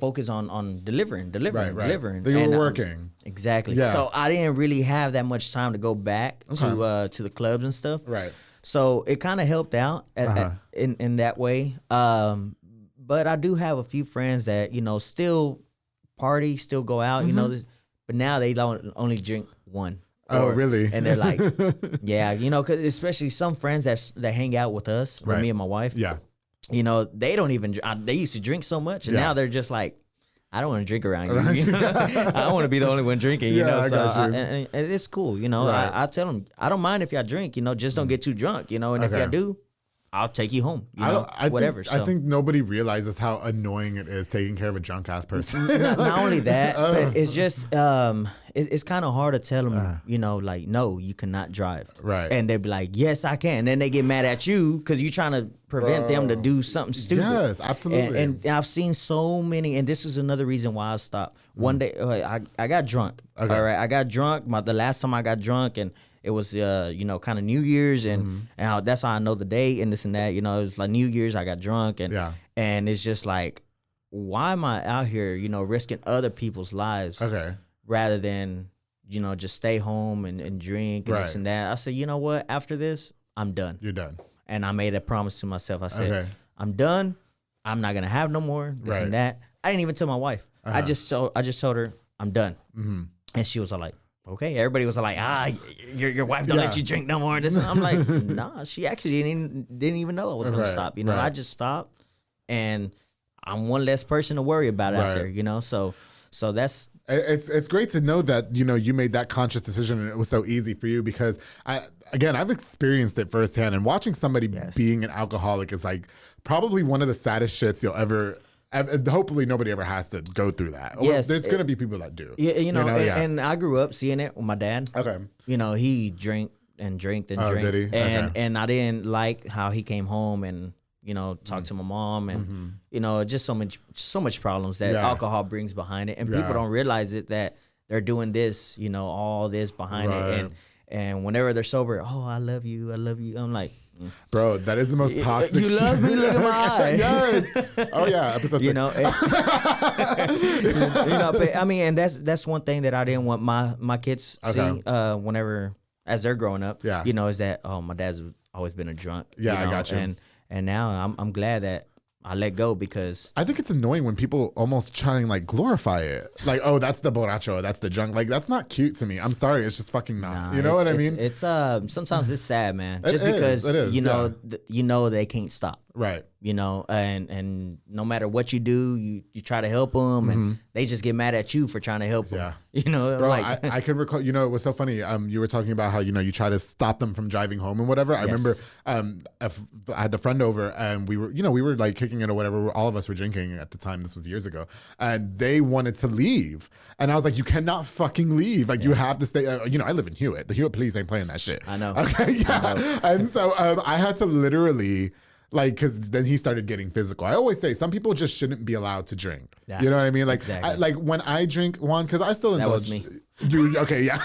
Speaker 4: focused on delivering.
Speaker 3: So
Speaker 4: you
Speaker 3: were working.
Speaker 4: Exactly.
Speaker 3: Yeah.
Speaker 4: So I didn't really have that much time to go back to the clubs and stuff.
Speaker 3: Right.
Speaker 4: So it kind of helped out in that way. But I do have a few friends that, still party, still go out, but now they don't only drink one.
Speaker 3: Really?
Speaker 4: And they're like, yeah, because especially some friends that hang out with us, with me and my wife.
Speaker 3: Yeah.
Speaker 4: They don't even, they used to drink so much, and now they're just like, I don't want to drink around you. I don't want to be the only one drinking,
Speaker 3: I got you.
Speaker 4: And it's cool, I tell them, I don't mind if y'all drink, just don't get too drunk, and if y'all do, I'll take you home, whatever.
Speaker 3: I think nobody realizes how annoying it is taking care of a drunk ass person.
Speaker 4: Not only that, but it's just it's kind of hard to tell them, like, no, you cannot drive.
Speaker 3: Right.
Speaker 4: And they'd be like, yes, I can. And then they get mad at you because you're trying to prevent them to do something stupid.
Speaker 3: Yes, absolutely.
Speaker 4: And I've seen so many, and this is another reason why I stopped. One day, I got drunk.
Speaker 3: Okay.
Speaker 4: All right, I got drunk. The last time I got drunk, and it was, kind of New Year's, and that's how I know the date and this and that. It was like New Year's, I got drunk, and it's just like, why am I out here, risking other people's lives rather than, just stay home and drink and this and that. I said, you know what? After this, I'm done.
Speaker 3: You're done.
Speaker 4: And I made a promise to myself. I said, I'm done. I'm not gonna have no more this and that. I didn't even tell my wife. I just told her I'm done, and she was all like, okay. Everybody was like, your wife don't let you drink no more. This, I'm like, nah. She actually didn't even know I was gonna stop. I just stopped, and I'm one less person to worry about out there. So that's.
Speaker 3: It's great to know that you made that conscious decision and it was so easy for you, because I've experienced it firsthand, and watching somebody being an alcoholic is like probably one of the saddest shits you'll ever. Hopefully nobody ever has to go through that.
Speaker 4: Yes,
Speaker 3: there's going to be people that do.
Speaker 4: Yeah, and I grew up seeing it with my dad. Okay. He drank and drank and drank.
Speaker 3: Did he?
Speaker 4: And I didn't like how he came home and talked to my mom and just so much problems that alcohol brings behind it, and people don't realize it, that they're doing this, all this behind it, and whenever they're sober, I love you. I'm like,
Speaker 3: bro, that is the most toxic.
Speaker 4: You love me? Look at my eye.
Speaker 3: Yes. Oh yeah, episode 6.
Speaker 4: But, I mean, and that's one thing that I didn't want my kids see whenever as they're growing up.
Speaker 3: Yeah.
Speaker 4: Is that my dad's always been a drunk.
Speaker 3: Yeah, I got you.
Speaker 4: And now I'm glad that I let go, because
Speaker 3: I think it's annoying when people almost try and like glorify it. Like, oh, that's the borracho, that's the drunk. Like, that's not cute to me. I'm sorry, it's just fucking not. You know what I mean?
Speaker 4: It's sometimes it's sad, man. Just
Speaker 3: it
Speaker 4: because
Speaker 3: is,
Speaker 4: they can't stop.
Speaker 3: Right.
Speaker 4: And no matter what you do, you try to help them, and they just get mad at you for trying to help them.
Speaker 3: Yeah. Bro,
Speaker 4: like
Speaker 3: I can recall. It was so funny. You were talking about how you try to stop them from driving home and whatever. I remember I had the friend over, and we were like kicking it or whatever. All of us were drinking at the time. This was years ago, and they wanted to leave, and I was like, you cannot fucking leave. Like you have to stay. I live in Hewitt. The Hewitt police ain't playing that shit.
Speaker 4: I know.
Speaker 3: Okay. Yeah. And so I had to literally. Like, because then he started getting physical. I always say some people just shouldn't be allowed to drink. Yeah. You know what I mean? Like,
Speaker 4: exactly.
Speaker 3: Like when I drink, Juan, because I still indulge.
Speaker 4: That was me.
Speaker 3: Okay, yeah.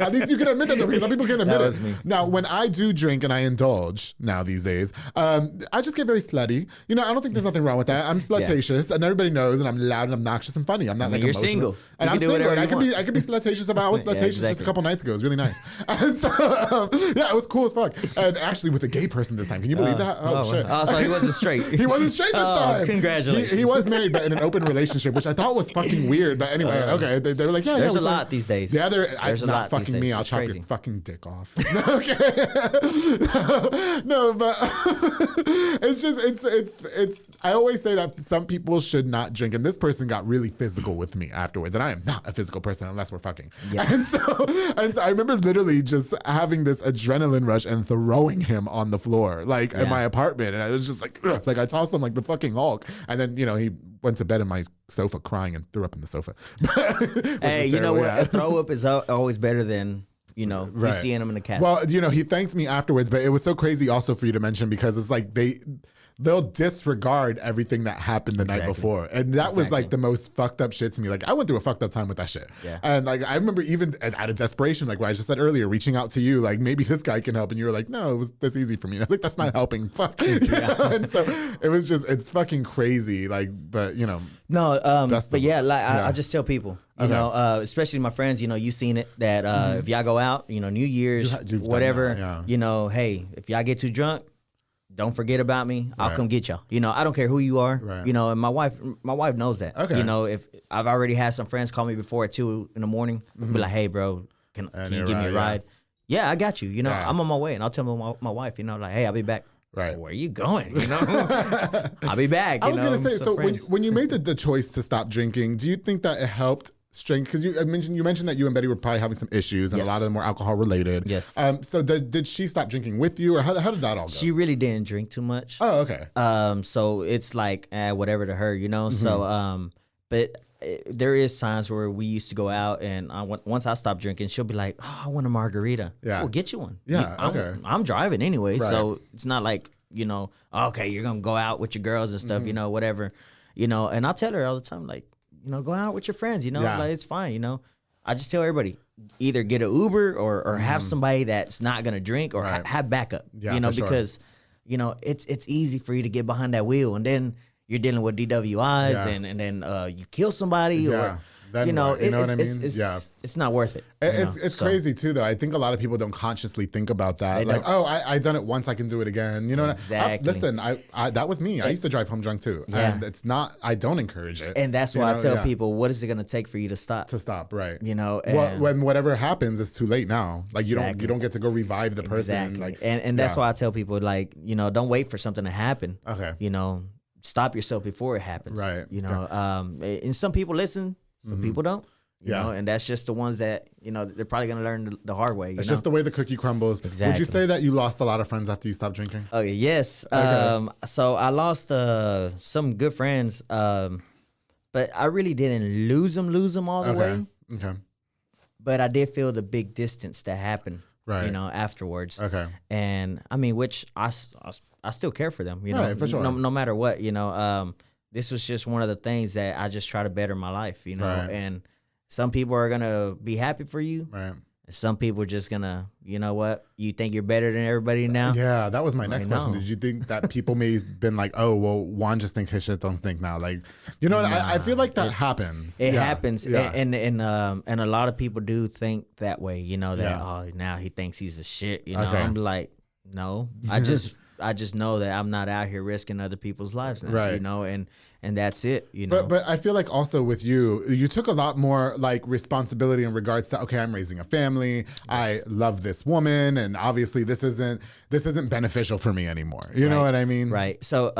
Speaker 3: At least you can admit that though, because some people can't admit
Speaker 4: That was
Speaker 3: it.
Speaker 4: me.
Speaker 3: Now, when I do drink and I indulge now these days, I just get very slutty. You know, I don't think there's nothing wrong with that. I'm slutatious, and everybody knows, and I'm loud and obnoxious and funny. I'm not like
Speaker 4: you're
Speaker 3: emotional.
Speaker 4: single.
Speaker 3: And
Speaker 4: You
Speaker 3: I'm
Speaker 4: can do
Speaker 3: single.
Speaker 4: whatever
Speaker 3: And
Speaker 4: you
Speaker 3: I can be slutatious about. I was slutatious just a couple nights ago. It was really nice. And so yeah, it was cool as fuck. And actually, with a gay person this time. Can you believe that? Oh shit.
Speaker 4: Oh, so he wasn't straight.
Speaker 3: He wasn't straight this time.
Speaker 4: Congratulations.
Speaker 3: He was married, but in an open relationship, which I thought was fucking weird. But anyway, okay. They were like, yeah,
Speaker 4: There's
Speaker 3: yeah.
Speaker 4: a lot these days.
Speaker 3: Yeah,
Speaker 4: There's a
Speaker 3: not
Speaker 4: lot these
Speaker 3: fucking
Speaker 4: days.
Speaker 3: me. I'll
Speaker 4: It's
Speaker 3: chop
Speaker 4: crazy.
Speaker 3: your fucking dick off. Okay. No, but it's just it's. I always say that some people should not drink, and this person got really physical with me afterwards, and I am not a physical person unless we're fucking.
Speaker 4: Yeah.
Speaker 3: And so I remember literally just having this adrenaline rush and throwing him on the floor, like in my apartment, and I was just like, ugh, like I tossed him like the fucking Hulk, and then he went to bed in my sofa crying and threw up in the sofa.
Speaker 4: Hey, you know what? A throw up is always better than you
Speaker 3: Right.
Speaker 4: seeing him in the casket.
Speaker 3: Well, he thanked me afterwards, but it was so crazy also for you to mention because it's like they'll disregard everything that happened the night before. And that was like the most fucked up shit to me. Like I went through a fucked up time with that shit.
Speaker 4: Yeah.
Speaker 3: And like I remember even out of desperation, like what I just said earlier, reaching out to you, like maybe this guy can help. And you were like, no, it was this easy for me. And I was like, that's not helping. Fuck. You know? And so it was just, it's fucking crazy. Like, but
Speaker 4: No, but yeah, like
Speaker 3: yeah.
Speaker 4: I just tell people, you know, especially my friends, you seen it that if y'all go out, New Year's,
Speaker 3: You've done
Speaker 4: whatever,
Speaker 3: that, yeah.
Speaker 4: hey, if y'all get too drunk, don't forget about me. I'll
Speaker 3: Right.
Speaker 4: come get y'all. I don't care who you are.
Speaker 3: Right.
Speaker 4: And my wife knows that.
Speaker 3: Okay.
Speaker 4: If I've already had some friends call me before at 2 a.m, be like, hey, bro, can you give me a ride? Yeah, I got you.
Speaker 3: Yeah.
Speaker 4: I'm on my way, and I'll tell my wife, like, hey, I'll be back.
Speaker 3: Right.
Speaker 4: Where are you going? I'll be back.
Speaker 3: I was going to say, so
Speaker 4: friends.
Speaker 3: when you made the choice to stop drinking, do you think that it helped strength? Because you mentioned that you and Betty were probably having some issues, and
Speaker 4: Yes.
Speaker 3: a lot of them were alcohol related.
Speaker 4: Yes.
Speaker 3: So did she stop drinking with you, or how did that all go?
Speaker 4: She really didn't drink too much.
Speaker 3: Oh, okay.
Speaker 4: So it's like whatever to her,
Speaker 3: Mm-hmm.
Speaker 4: So but there is times where we used to go out, and once I stopped drinking, she'll be like, "Oh, I want a margarita."
Speaker 3: Yeah.
Speaker 4: We'll get you one.
Speaker 3: Yeah, okay.
Speaker 4: I'm driving anyway,
Speaker 3: Right.
Speaker 4: so it's not like okay, you're gonna go out with your girls and stuff,
Speaker 3: Mm-hmm.
Speaker 4: whatever, And I'll tell her all the time, like, go out with your friends,
Speaker 3: Yeah.
Speaker 4: like it's fine, I just tell everybody, either get an Uber or have somebody that's not gonna drink, or
Speaker 3: Right.
Speaker 4: have backup,
Speaker 3: Yeah, for sure.
Speaker 4: because it's easy for you to get behind that wheel, and then you're dealing with DWIs,
Speaker 3: Yeah.
Speaker 4: and then you kill somebody,
Speaker 3: Yeah.
Speaker 4: or
Speaker 3: Then what? You know what I mean?
Speaker 4: It's,
Speaker 3: Yeah.
Speaker 4: it's not worth it.
Speaker 3: It's
Speaker 4: So,
Speaker 3: crazy too, though. I think a lot of people don't consciously think about that.
Speaker 4: They
Speaker 3: Like,
Speaker 4: don't.
Speaker 3: oh, I done it once, I can do it again. You know?
Speaker 4: Exactly.
Speaker 3: Listen, I that was me. I used to drive home drunk too,
Speaker 4: Yeah.
Speaker 3: and it's not. I don't encourage it.
Speaker 4: And that's
Speaker 3: You
Speaker 4: why I
Speaker 3: know?
Speaker 4: tell
Speaker 3: Yeah.
Speaker 4: people, what is it gonna take for you to stop?
Speaker 3: to stop, right?
Speaker 4: And
Speaker 3: When whatever happens, it's too late now. Like you
Speaker 4: Exactly.
Speaker 3: don't get to go revive the person.
Speaker 4: Exactly.
Speaker 3: Like
Speaker 4: and that's
Speaker 3: yeah.
Speaker 4: why I tell people, like, don't wait for something to happen.
Speaker 3: Okay.
Speaker 4: Stop yourself before it happens.
Speaker 3: Right.
Speaker 4: And some people listen, some people don't. You
Speaker 3: Yeah.
Speaker 4: know, and that's just the ones that, they're probably gonna learn the hard way.
Speaker 3: It's just the way the cookie crumbles. Would
Speaker 4: Exactly.
Speaker 3: you say that you lost a lot of friends after you stopped drinking?
Speaker 4: Okay, yes.
Speaker 3: Okay.
Speaker 4: So I lost some good friends, but I really didn't lose them all the way.
Speaker 3: Okay.
Speaker 4: But I did feel the big distance that happened,
Speaker 3: Right.
Speaker 4: Afterwards.
Speaker 3: Okay.
Speaker 4: And I mean, which I still care for them,
Speaker 3: Right, for sure.
Speaker 4: no matter what, this was just one of the things that I just try to better my life,
Speaker 3: Right.
Speaker 4: and some people are going to be happy for you.
Speaker 3: Right.
Speaker 4: Some people are just going to, you know what, you think you're better than everybody now?
Speaker 3: Yeah, that was my next question.
Speaker 4: know.
Speaker 3: Did you think that people may have been like, oh, well, Juan just thinks his shit don't stink now? Like, I feel like that happens.
Speaker 4: It
Speaker 3: Yeah,
Speaker 4: happens,
Speaker 3: Yeah.
Speaker 4: and a lot of people do think that way. That
Speaker 3: Yeah.
Speaker 4: oh, now he thinks he's a shit.
Speaker 3: Okay.
Speaker 4: I'm like, no, I just know that I'm not out here risking other people's lives now.
Speaker 3: Right.
Speaker 4: And that's it.
Speaker 3: But I feel like also with you took a lot more like responsibility in regards to, okay, I'm raising a family. Yes. I love this woman, and obviously this isn't beneficial for me anymore. You know what I mean?
Speaker 4: Right. So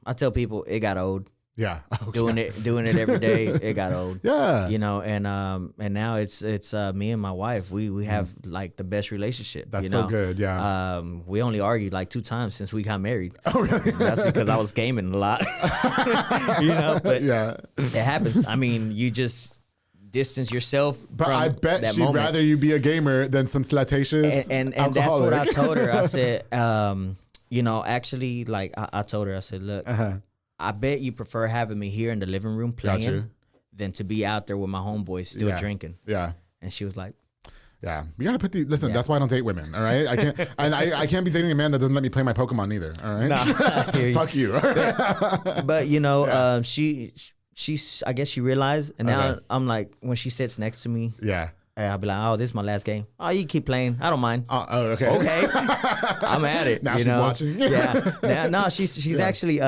Speaker 4: I tell people it got old.
Speaker 3: Yeah.
Speaker 4: Doing it every day, it got old.
Speaker 3: Yeah.
Speaker 4: And now it's me and my wife. We have like the best relationship.
Speaker 3: That's so good. Yeah.
Speaker 4: We only argued like 2 times since we got married.
Speaker 3: Oh, really?
Speaker 4: That's because I was gaming a lot. But
Speaker 3: Yeah.
Speaker 4: it happens. I mean, you just distance yourself
Speaker 3: But
Speaker 4: from
Speaker 3: I bet
Speaker 4: that
Speaker 3: she'd
Speaker 4: moment.
Speaker 3: rather you be a gamer than some slutatious
Speaker 4: And that's what I
Speaker 3: alcoholic.
Speaker 4: told her. I said, actually, like I told her, I said, look, I bet you prefer having me here in the living room playing
Speaker 3: you.
Speaker 4: than to be out there with my homeboys still
Speaker 3: Yeah.
Speaker 4: drinking.
Speaker 3: Yeah.
Speaker 4: And she was like,
Speaker 3: yeah, you gotta put the listen. That's why I don't date women. All right, I can't, and I can't be dating a man that doesn't let me play my Pokemon either. All right,
Speaker 4: nah,
Speaker 3: fuck you.
Speaker 4: But she's I guess she realized, and now I'm like, when she sits next to me, I'll be like, oh, this is my last game. Oh, you keep playing. I don't mind.
Speaker 3: Okay.
Speaker 4: Okay. I'm at it.
Speaker 3: Now she's watching.
Speaker 4: Yeah. No, she's actually,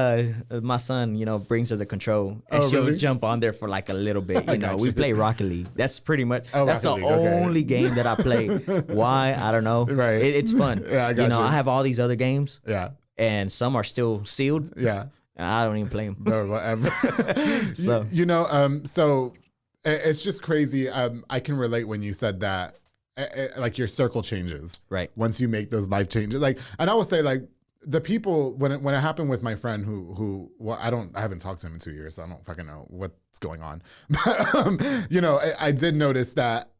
Speaker 4: my son, brings her the control. And she'll jump on there for like a little bit. We play Rocket League. That's pretty much, that's the only game that I play. Why? I don't know.
Speaker 3: Right.
Speaker 4: It's fun.
Speaker 3: Yeah, I got you.
Speaker 4: I have all these other games.
Speaker 3: Yeah.
Speaker 4: And some are still sealed.
Speaker 3: Yeah.
Speaker 4: And I don't even play them.
Speaker 3: No, whatever.
Speaker 4: So.
Speaker 3: So it's just crazy. I can relate when you said that, like your circle changes,
Speaker 4: right?
Speaker 3: Once you make those life changes, like, and I will say, like, the people when it happened with my friend who I haven't talked to him in 2 years, so I don't fucking know what's going on. But I did notice that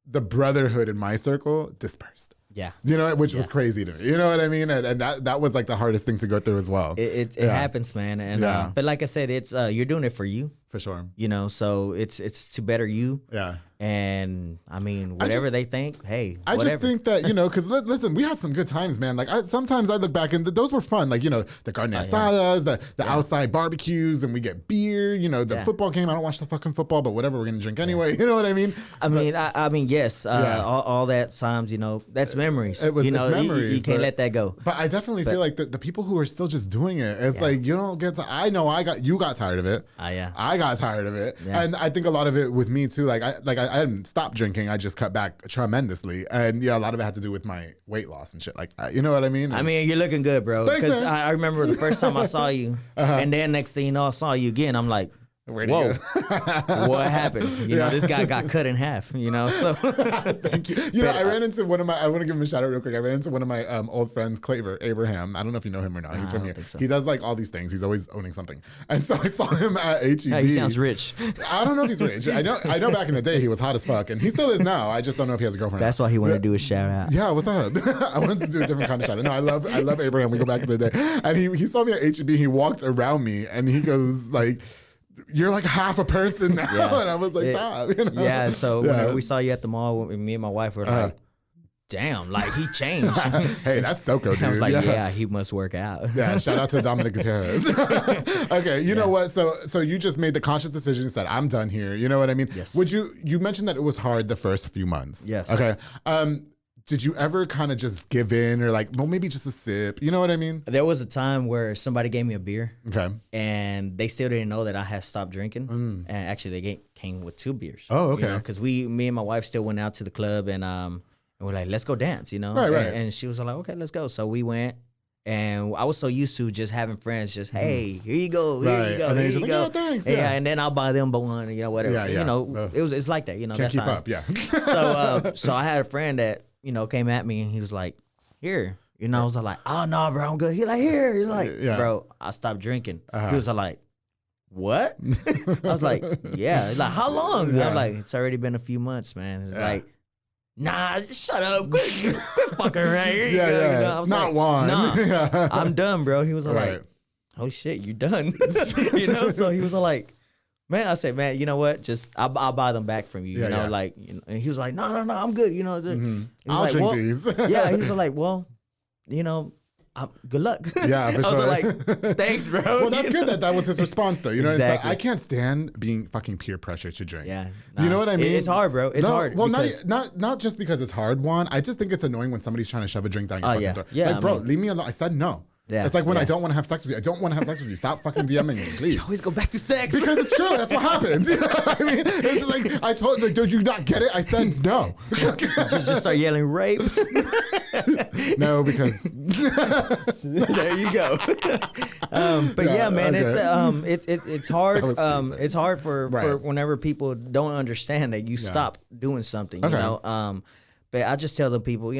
Speaker 3: the brotherhood in my circle dispersed.
Speaker 4: Yeah.
Speaker 3: Which was crazy to me. You know what I mean? And that was like the hardest thing to go through as well.
Speaker 4: It happens, man. And but like I said, it's you're doing it for you.
Speaker 3: For sure.
Speaker 4: So it's to better you.
Speaker 3: Yeah.
Speaker 4: And I mean, whatever they think, hey,
Speaker 3: I
Speaker 4: whatever.
Speaker 3: just think that, because listen, we had some good times, man. Like sometimes I look back and those were fun. Like, the carne asadas, the outside barbecues, and we get beer, the football game. I don't watch the fucking football, but whatever, we're going to drink anyway. You know what I mean?
Speaker 4: I mean, yes, all that times, that's memories.
Speaker 3: It's memories.
Speaker 4: You can't let that go.
Speaker 3: But I definitely feel like the people who are still just doing it, it's like, you don't get to, I know you got tired of it. I got tired of it. Yeah. And I think a lot of it with me too, like I didn't stop drinking. I just cut back tremendously. And a lot of it had to do with my weight loss and shit like that. You know what I mean?
Speaker 4: I mean, you're looking good, bro. Because I remember the first time I saw you, and then next thing you know, I saw you again. I'm like, whoa, what happened? This guy got cut in half, so.
Speaker 3: Thank you. I ran into I want to give him a shout out real quick. I ran into one of my old friends, Claver Abraham. I don't know if you know him or not. He's from here. So. He does like all these things. He's always owning something. And so I saw him at HEB.
Speaker 4: Yeah, he sounds rich.
Speaker 3: I don't know if he's rich. I know back in the day he was hot as fuck, and he still is now. I just don't know if he has a girlfriend.
Speaker 4: That's why he wanted to do a shout out.
Speaker 3: Yeah, what's up? I wanted to do a different kind of shout out. No, I love Abraham. We go back in the day. And he saw me at HEB. He walked around me and he goes like, you're like half a person now. Yeah. And I was like, stop.
Speaker 4: Yeah, so whenever we saw you at the mall, me and my wife were like, damn, like he changed.
Speaker 3: Hey, that's Soko, dude.
Speaker 4: I was like, he must work out.
Speaker 3: Yeah, shout out to Dominic Gutierrez. Okay, you know what? So you just made the conscious decision and said, I'm done here. You know what I mean?
Speaker 4: Yes.
Speaker 3: You mentioned that it was hard the first few months.
Speaker 4: Yes.
Speaker 3: Okay. Did you ever kind of just give in or like, well, maybe just a sip? You know what I mean?
Speaker 4: There was a time where somebody gave me a beer.
Speaker 3: Okay.
Speaker 4: And they still didn't know that I had stopped drinking. And actually, they came with 2 beers.
Speaker 3: Oh, okay.
Speaker 4: Because me and my wife still went out to the club and we're like, let's go dance,
Speaker 3: Right.
Speaker 4: And she was like, okay, let's go. So we went. And I was so used to just having friends, just hey, here you go, here you go,
Speaker 3: and
Speaker 4: here you go.
Speaker 3: Like, thanks.
Speaker 4: Yeah, and then I'll buy them one, whatever.
Speaker 3: Yeah.
Speaker 4: It's like that,
Speaker 3: Can't
Speaker 4: that's
Speaker 3: keep up, yeah.
Speaker 4: So I had a friend that came at me and he was like, here, I was like, oh no, bro, I'm good. He like, here, he's like, bro, I stopped drinking. He was like, what? I was like, yeah. He's like, how long? I'm like, it's already been a few months, man. It's like, nah, shut up. Quit fucking around here.
Speaker 3: Yeah. Not like, Juan.
Speaker 4: Nah, I'm done, bro. He was like, oh shit, you done. So he was like, man, I said, man, you know what? Just I'll buy them back from you. Like, and he was like, no, I'm good.
Speaker 3: I'll
Speaker 4: like,
Speaker 3: drink these.
Speaker 4: Yeah, he was like, well, good luck.
Speaker 3: Yeah, for sure.
Speaker 4: I was like, thanks, bro.
Speaker 3: Well, that's good that was his response, though.
Speaker 4: Exactly.
Speaker 3: It's like, I can't stand being fucking peer pressure to drink.
Speaker 4: Yeah.
Speaker 3: Do you know what I mean?
Speaker 4: It's hard, bro. It's hard.
Speaker 3: Well, not just because it's hard, Juan. I just think it's annoying when somebody's trying to shove a drink down your fucking throat.
Speaker 4: Yeah,
Speaker 3: like, bro, leave me alone. I said no. Yeah, it's like when I don't want to have sex with you. I don't want to have sex with you. Stop fucking DMing me, please.
Speaker 4: You always go back to sex.
Speaker 3: Because it's true. That's what happens. You know what I mean? It's like, I told you, did you not get it? I said no.
Speaker 4: just start yelling rape.
Speaker 3: No, because.
Speaker 4: There you go. But yeah, man, it's hard. It's hard for whenever people don't understand that you stop doing something, you know? But I just tell the people,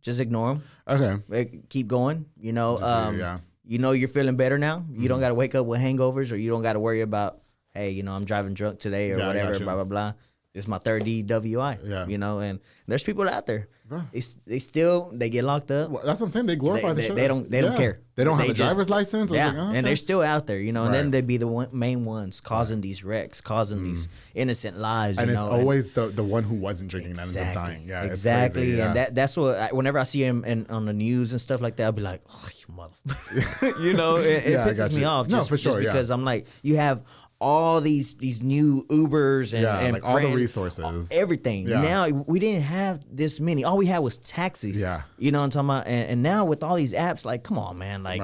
Speaker 4: just ignore them.
Speaker 3: Okay.
Speaker 4: Keep going. You know you're feeling better now. You don't got to wake up with hangovers, or you don't got to worry about, hey, I'm driving drunk today or whatever, blah, blah, blah. it's my third DWI.
Speaker 3: Yeah.
Speaker 4: You know, and there's people out there. They get locked up.
Speaker 3: Well, that's what I'm saying. They glorify the shit.
Speaker 4: They don't care.
Speaker 3: They don't have a driver's license.
Speaker 4: Yeah,
Speaker 3: like, oh, okay.
Speaker 4: and they're still out there, you know. And then they be the main ones causing these wrecks, causing these innocent lives.
Speaker 3: And
Speaker 4: you
Speaker 3: it's
Speaker 4: know?
Speaker 3: always the one who wasn't drinking that ends up dying. Yeah,
Speaker 4: exactly.
Speaker 3: It's crazy, yeah.
Speaker 4: And that's what whenever I see him on the news and stuff like that, I'll be like, oh, you motherfucker. You know, it pisses me off.
Speaker 3: No, for sure.
Speaker 4: Just because I'm like, you have all these new Ubers and
Speaker 3: like all the resources,
Speaker 4: everything.
Speaker 3: Yeah.
Speaker 4: Now we didn't have this many. All we had was taxis.
Speaker 3: Yeah,
Speaker 4: you know what I'm talking about. And now with all these apps, like, come on, man, like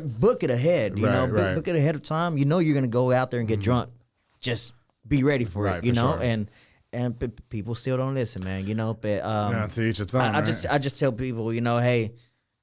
Speaker 4: book it ahead. You know, book it ahead of time. You know you're gonna go out there and get drunk. Just be ready for it. You know,
Speaker 3: sure.
Speaker 4: and people still don't listen, man. You know, but
Speaker 3: to each its own.
Speaker 4: I just tell people, you know, hey,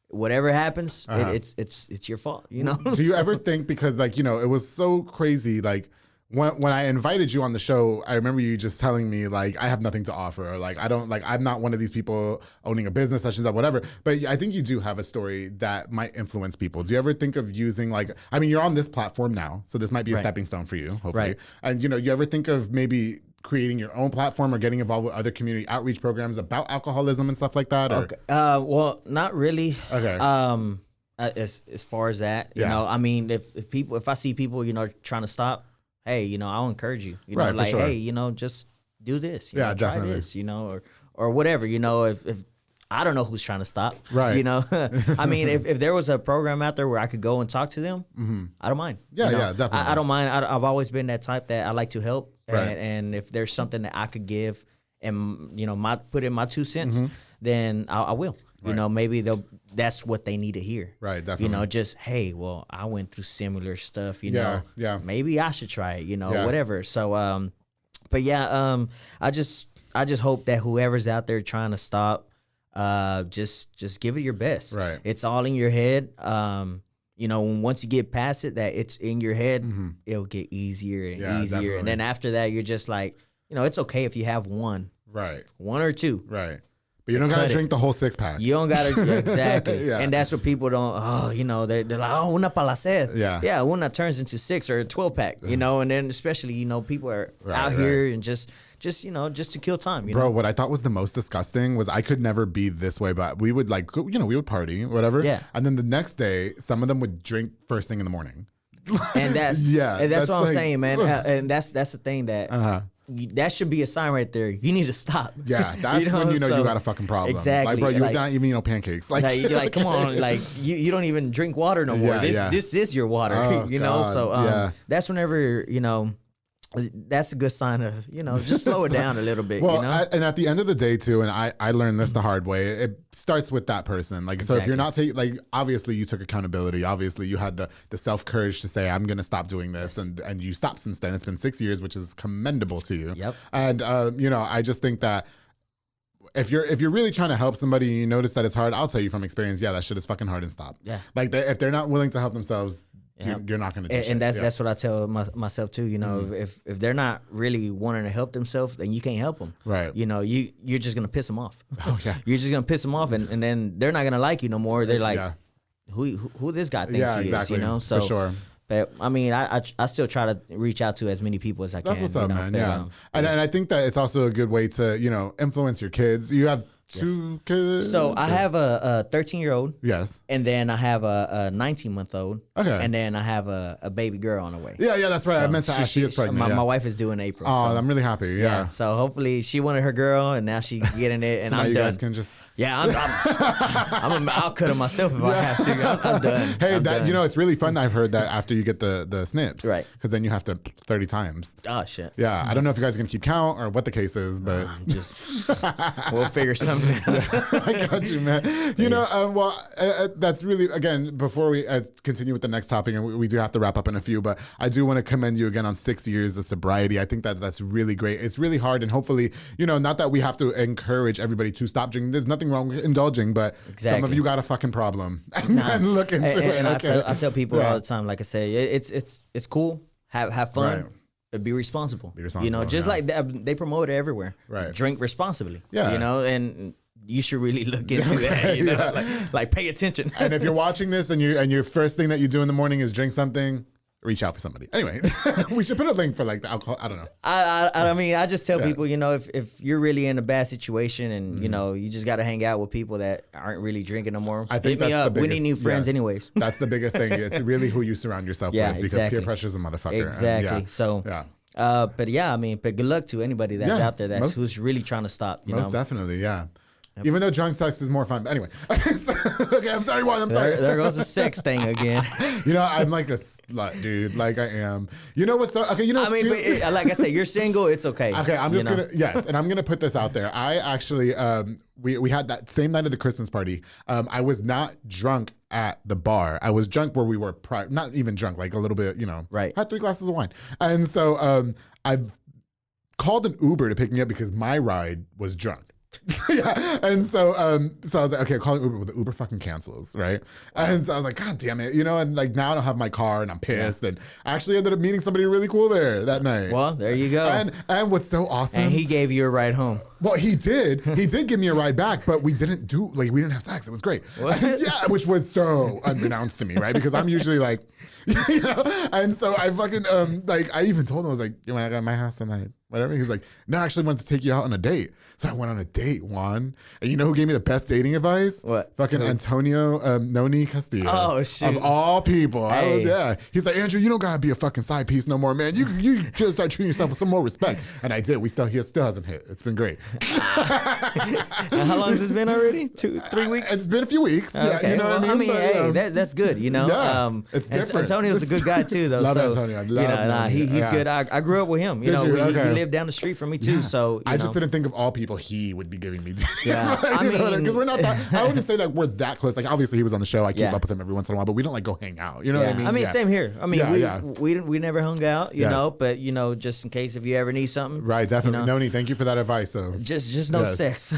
Speaker 4: whatever happens, it's your fault, you know.
Speaker 3: Do you ever think, because like, you know, it was so crazy, like when I invited you on the show, I remember you just telling me like, I have nothing to offer, or like, I don't, like, I'm not one of these people owning a business such as that, whatever. But I think you do have a story that might influence people. Do you ever think of using, like, I mean, you're on this platform now, so this might be a stepping stone for you, hopefully.
Speaker 4: Right.
Speaker 3: And you know, you ever think of maybe creating your own platform or getting involved with other community outreach programs about alcoholism and stuff like that? Or?
Speaker 4: Okay. Well, not really.
Speaker 3: Okay.
Speaker 4: As far as that, you know, I mean, if I see people, you know, trying to stop, hey, you know, I'll encourage you. You know, like, hey, you know, just do this. You know, try this. You know, or whatever. You know, if I don't know who's trying to stop.
Speaker 3: Right.
Speaker 4: You know, I mean, if there was a program out there where I could go and talk to them, I don't mind.
Speaker 3: Yeah,
Speaker 4: you know?
Speaker 3: yeah, definitely.
Speaker 4: I don't mind. I've always been that type that I like to help.
Speaker 3: Right.
Speaker 4: And if there's something that I could give and, you know, put in my 2 cents, then I will. You know, maybe that's what they need to hear.
Speaker 3: Right, definitely.
Speaker 4: You know, just, hey, well, I went through similar stuff, you know.
Speaker 3: Yeah.
Speaker 4: Maybe I should try it, you know, whatever. So, but yeah, I just hope that whoever's out there trying to stop, just give it your best.
Speaker 3: Right.
Speaker 4: It's all in your head. You know, once you get past it, that it's in your head, it'll get easier and easier.
Speaker 3: Definitely.
Speaker 4: And then after that, you're just like, you know, it's okay if you have one or two.
Speaker 3: Right. But you don't got to drink the whole 6-pack.
Speaker 4: You don't got to, exactly. And that's what people don't, you know, they're like, una para la sed. Yeah, una turns into 6 or a 12-pack, you know, and then especially, you know, people are out here and just, you know, just to kill time.
Speaker 3: Bro, what I thought was the most disgusting was I could never be this way, but we would like, you know, we would party, whatever.
Speaker 4: Yeah.
Speaker 3: And then the next day, some of them would drink first thing in the morning.
Speaker 4: And that's, and that's what I'm saying, man. And that's the thing that, that should be a sign right there. You need to stop.
Speaker 3: Yeah, that's you know, when you know you got a fucking problem.
Speaker 4: Exactly.
Speaker 3: Like, bro, you're not even, you know, pancakes. Like
Speaker 4: you're like, come on, like you don't even drink water no more. This is your water, you know. So that's whenever, you know, that's a good sign of, you know, just slow it down a little bit. Well, you know?
Speaker 3: And at the end of the day too, and I learned this the hard way, it starts with that person. Like, so if you're not taking, like, obviously you took accountability. Obviously you had the self-courage to say, I'm going to stop doing this. And you stopped since then. It's been 6 years, which is commendable to you.
Speaker 4: Yep.
Speaker 3: And, you know, I just think that if you're really trying to help somebody, you notice that it's hard, I'll tell you from experience, that shit is fucking hard, and stop.
Speaker 4: Yeah.
Speaker 3: Like, if they're not willing to help themselves, you're not going to do shit.
Speaker 4: And that's what I tell myself too. You know, if they're not really wanting to help themselves, then you can't help them.
Speaker 3: Right.
Speaker 4: You know, you're just gonna piss them off.
Speaker 3: Oh yeah.
Speaker 4: You're just gonna piss them off, and then they're not gonna like you no more. They're like, who this guy thinks he is? You know. So
Speaker 3: for sure.
Speaker 4: But I mean, I still try to reach out to as many people as I can.
Speaker 3: That's what's up, man.
Speaker 4: But,
Speaker 3: and I think that it's also a good way to, you know, influence your kids. You have 2 kids.
Speaker 4: So I have a 13-year-old.
Speaker 3: Yes.
Speaker 4: And then I have a 19-month-old.
Speaker 3: Okay.
Speaker 4: And then I have a baby girl on the way.
Speaker 3: Yeah, that's right.
Speaker 4: So
Speaker 3: I meant to ask. She is pregnant.
Speaker 4: My wife is due in April.
Speaker 3: Oh,
Speaker 4: so.
Speaker 3: I'm really happy. Yeah.
Speaker 4: So hopefully she wanted her girl, and now she getting it, and
Speaker 3: so
Speaker 4: I'm
Speaker 3: now you
Speaker 4: done.
Speaker 3: guys can just.
Speaker 4: Yeah, I'll cut her myself if I have to. I'm done.
Speaker 3: Hey, you know, it's really fun. I've heard that after you get the snips,
Speaker 4: right?
Speaker 3: Because then you have to 30 times.
Speaker 4: Oh shit.
Speaker 3: Yeah, I don't know if you guys are gonna keep count or what the case is, but
Speaker 4: just we'll figure something out.
Speaker 3: I got you, man. You know, that's really, again, before we continue with the next topic, and we do have to wrap up in a few, but I do want to commend you again on 6 years of sobriety. I think that's really great. It's really hard, and hopefully, you know, not that we have to encourage everybody to stop drinking. There's nothing wrong with indulging, but some of you got a fucking problem, and look into it.
Speaker 4: And I tell people all the time, like I say, it's cool. Have fun. Right. But be responsible. You know, just like they promote it everywhere.
Speaker 3: Right.
Speaker 4: Drink responsibly.
Speaker 3: Yeah.
Speaker 4: You know, and you should really look into that. You know, like pay attention.
Speaker 3: And if you're watching this and your first thing that you do in the morning is drink something, reach out for somebody. Anyway, we should put a link for like the alcohol. I don't know.
Speaker 4: I mean, I just tell people, you know, if you're really in a bad situation and you know you just got to hang out with people that aren't really drinking no more.
Speaker 3: I think that's the biggest.
Speaker 4: We need new friends, anyways.
Speaker 3: That's the biggest thing. It's really who you surround yourself with because peer pressure is a motherfucker.
Speaker 4: Exactly.
Speaker 3: And
Speaker 4: so. But yeah, I mean, but good luck to anybody that's out there who's really trying to stop. You
Speaker 3: know? Definitely, yeah. Even though drunk sex is more fun. But anyway. Okay, I'm sorry, Juan. I'm sorry.
Speaker 4: There goes the sex thing again.
Speaker 3: You know, I'm like a slut, dude. Like I am. You know what's so okay, you know.
Speaker 4: I mean, but like I said, you're single, it's okay.
Speaker 3: Okay, I'm just gonna and I'm gonna put this out there. I actually we had that same night of the Christmas party. I was not drunk at the bar. I was drunk where we were not even drunk, like a little bit, you know.
Speaker 4: Right.
Speaker 3: Had 3 glasses of wine. And so I've called an Uber to pick me up because my ride was drunk. Yeah, and so I was like, okay, I'm calling Uber, but the Uber fucking cancels, right? And so I was like, God damn it, you know, and like now I don't have my car and I'm pissed. And I actually ended up meeting somebody really cool there that night.
Speaker 4: Well, there you go.
Speaker 3: And what's so awesome,
Speaker 4: and he gave you a ride home.
Speaker 3: Well, he did give me a ride back, but we didn't have sex. It was great. Yeah, which was so unbeknownst to me, right? Because I'm usually like, you know, and so I fucking I even told him, I was like, you want to go to my house tonight? Whatever. He's like, no, I actually wanted to take you out on a date. So I went on a date, Juan. And you know who gave me the best dating advice?
Speaker 4: What?
Speaker 3: Fucking Antonio Noni Castillo.
Speaker 4: Oh, shit.
Speaker 3: Of all people.
Speaker 4: Hey.
Speaker 3: He's like, Andrew, you don't gotta be a fucking side piece no more, man. You just start treating yourself with some more respect. And I did. He still hasn't hit. It's been great.
Speaker 4: How long has this been already? 3 weeks?
Speaker 3: It's been a few weeks.
Speaker 4: Okay.
Speaker 3: Yeah, you know what I mean?
Speaker 4: But, that's good, you know?
Speaker 3: Yeah, it's different.
Speaker 4: Antonio's a good guy too, though.
Speaker 3: Love Antonio. I love him.
Speaker 4: He's good. I grew up with him. You know, he lived down the street from me too. So
Speaker 3: I just didn't think of all people he would be giving me.
Speaker 4: Yeah,
Speaker 3: I mean, because we're not that. I wouldn't say that we're that close. Like obviously he was on the show. I keep up with him every once in a while, but we don't like go hang out. You know what I mean?
Speaker 4: I mean, same here. I mean, we never hung out. You know, but you know, just in case if you ever need something.
Speaker 3: Right. Definitely.
Speaker 4: You know?
Speaker 3: Thank you for that advice. So
Speaker 4: just no sex.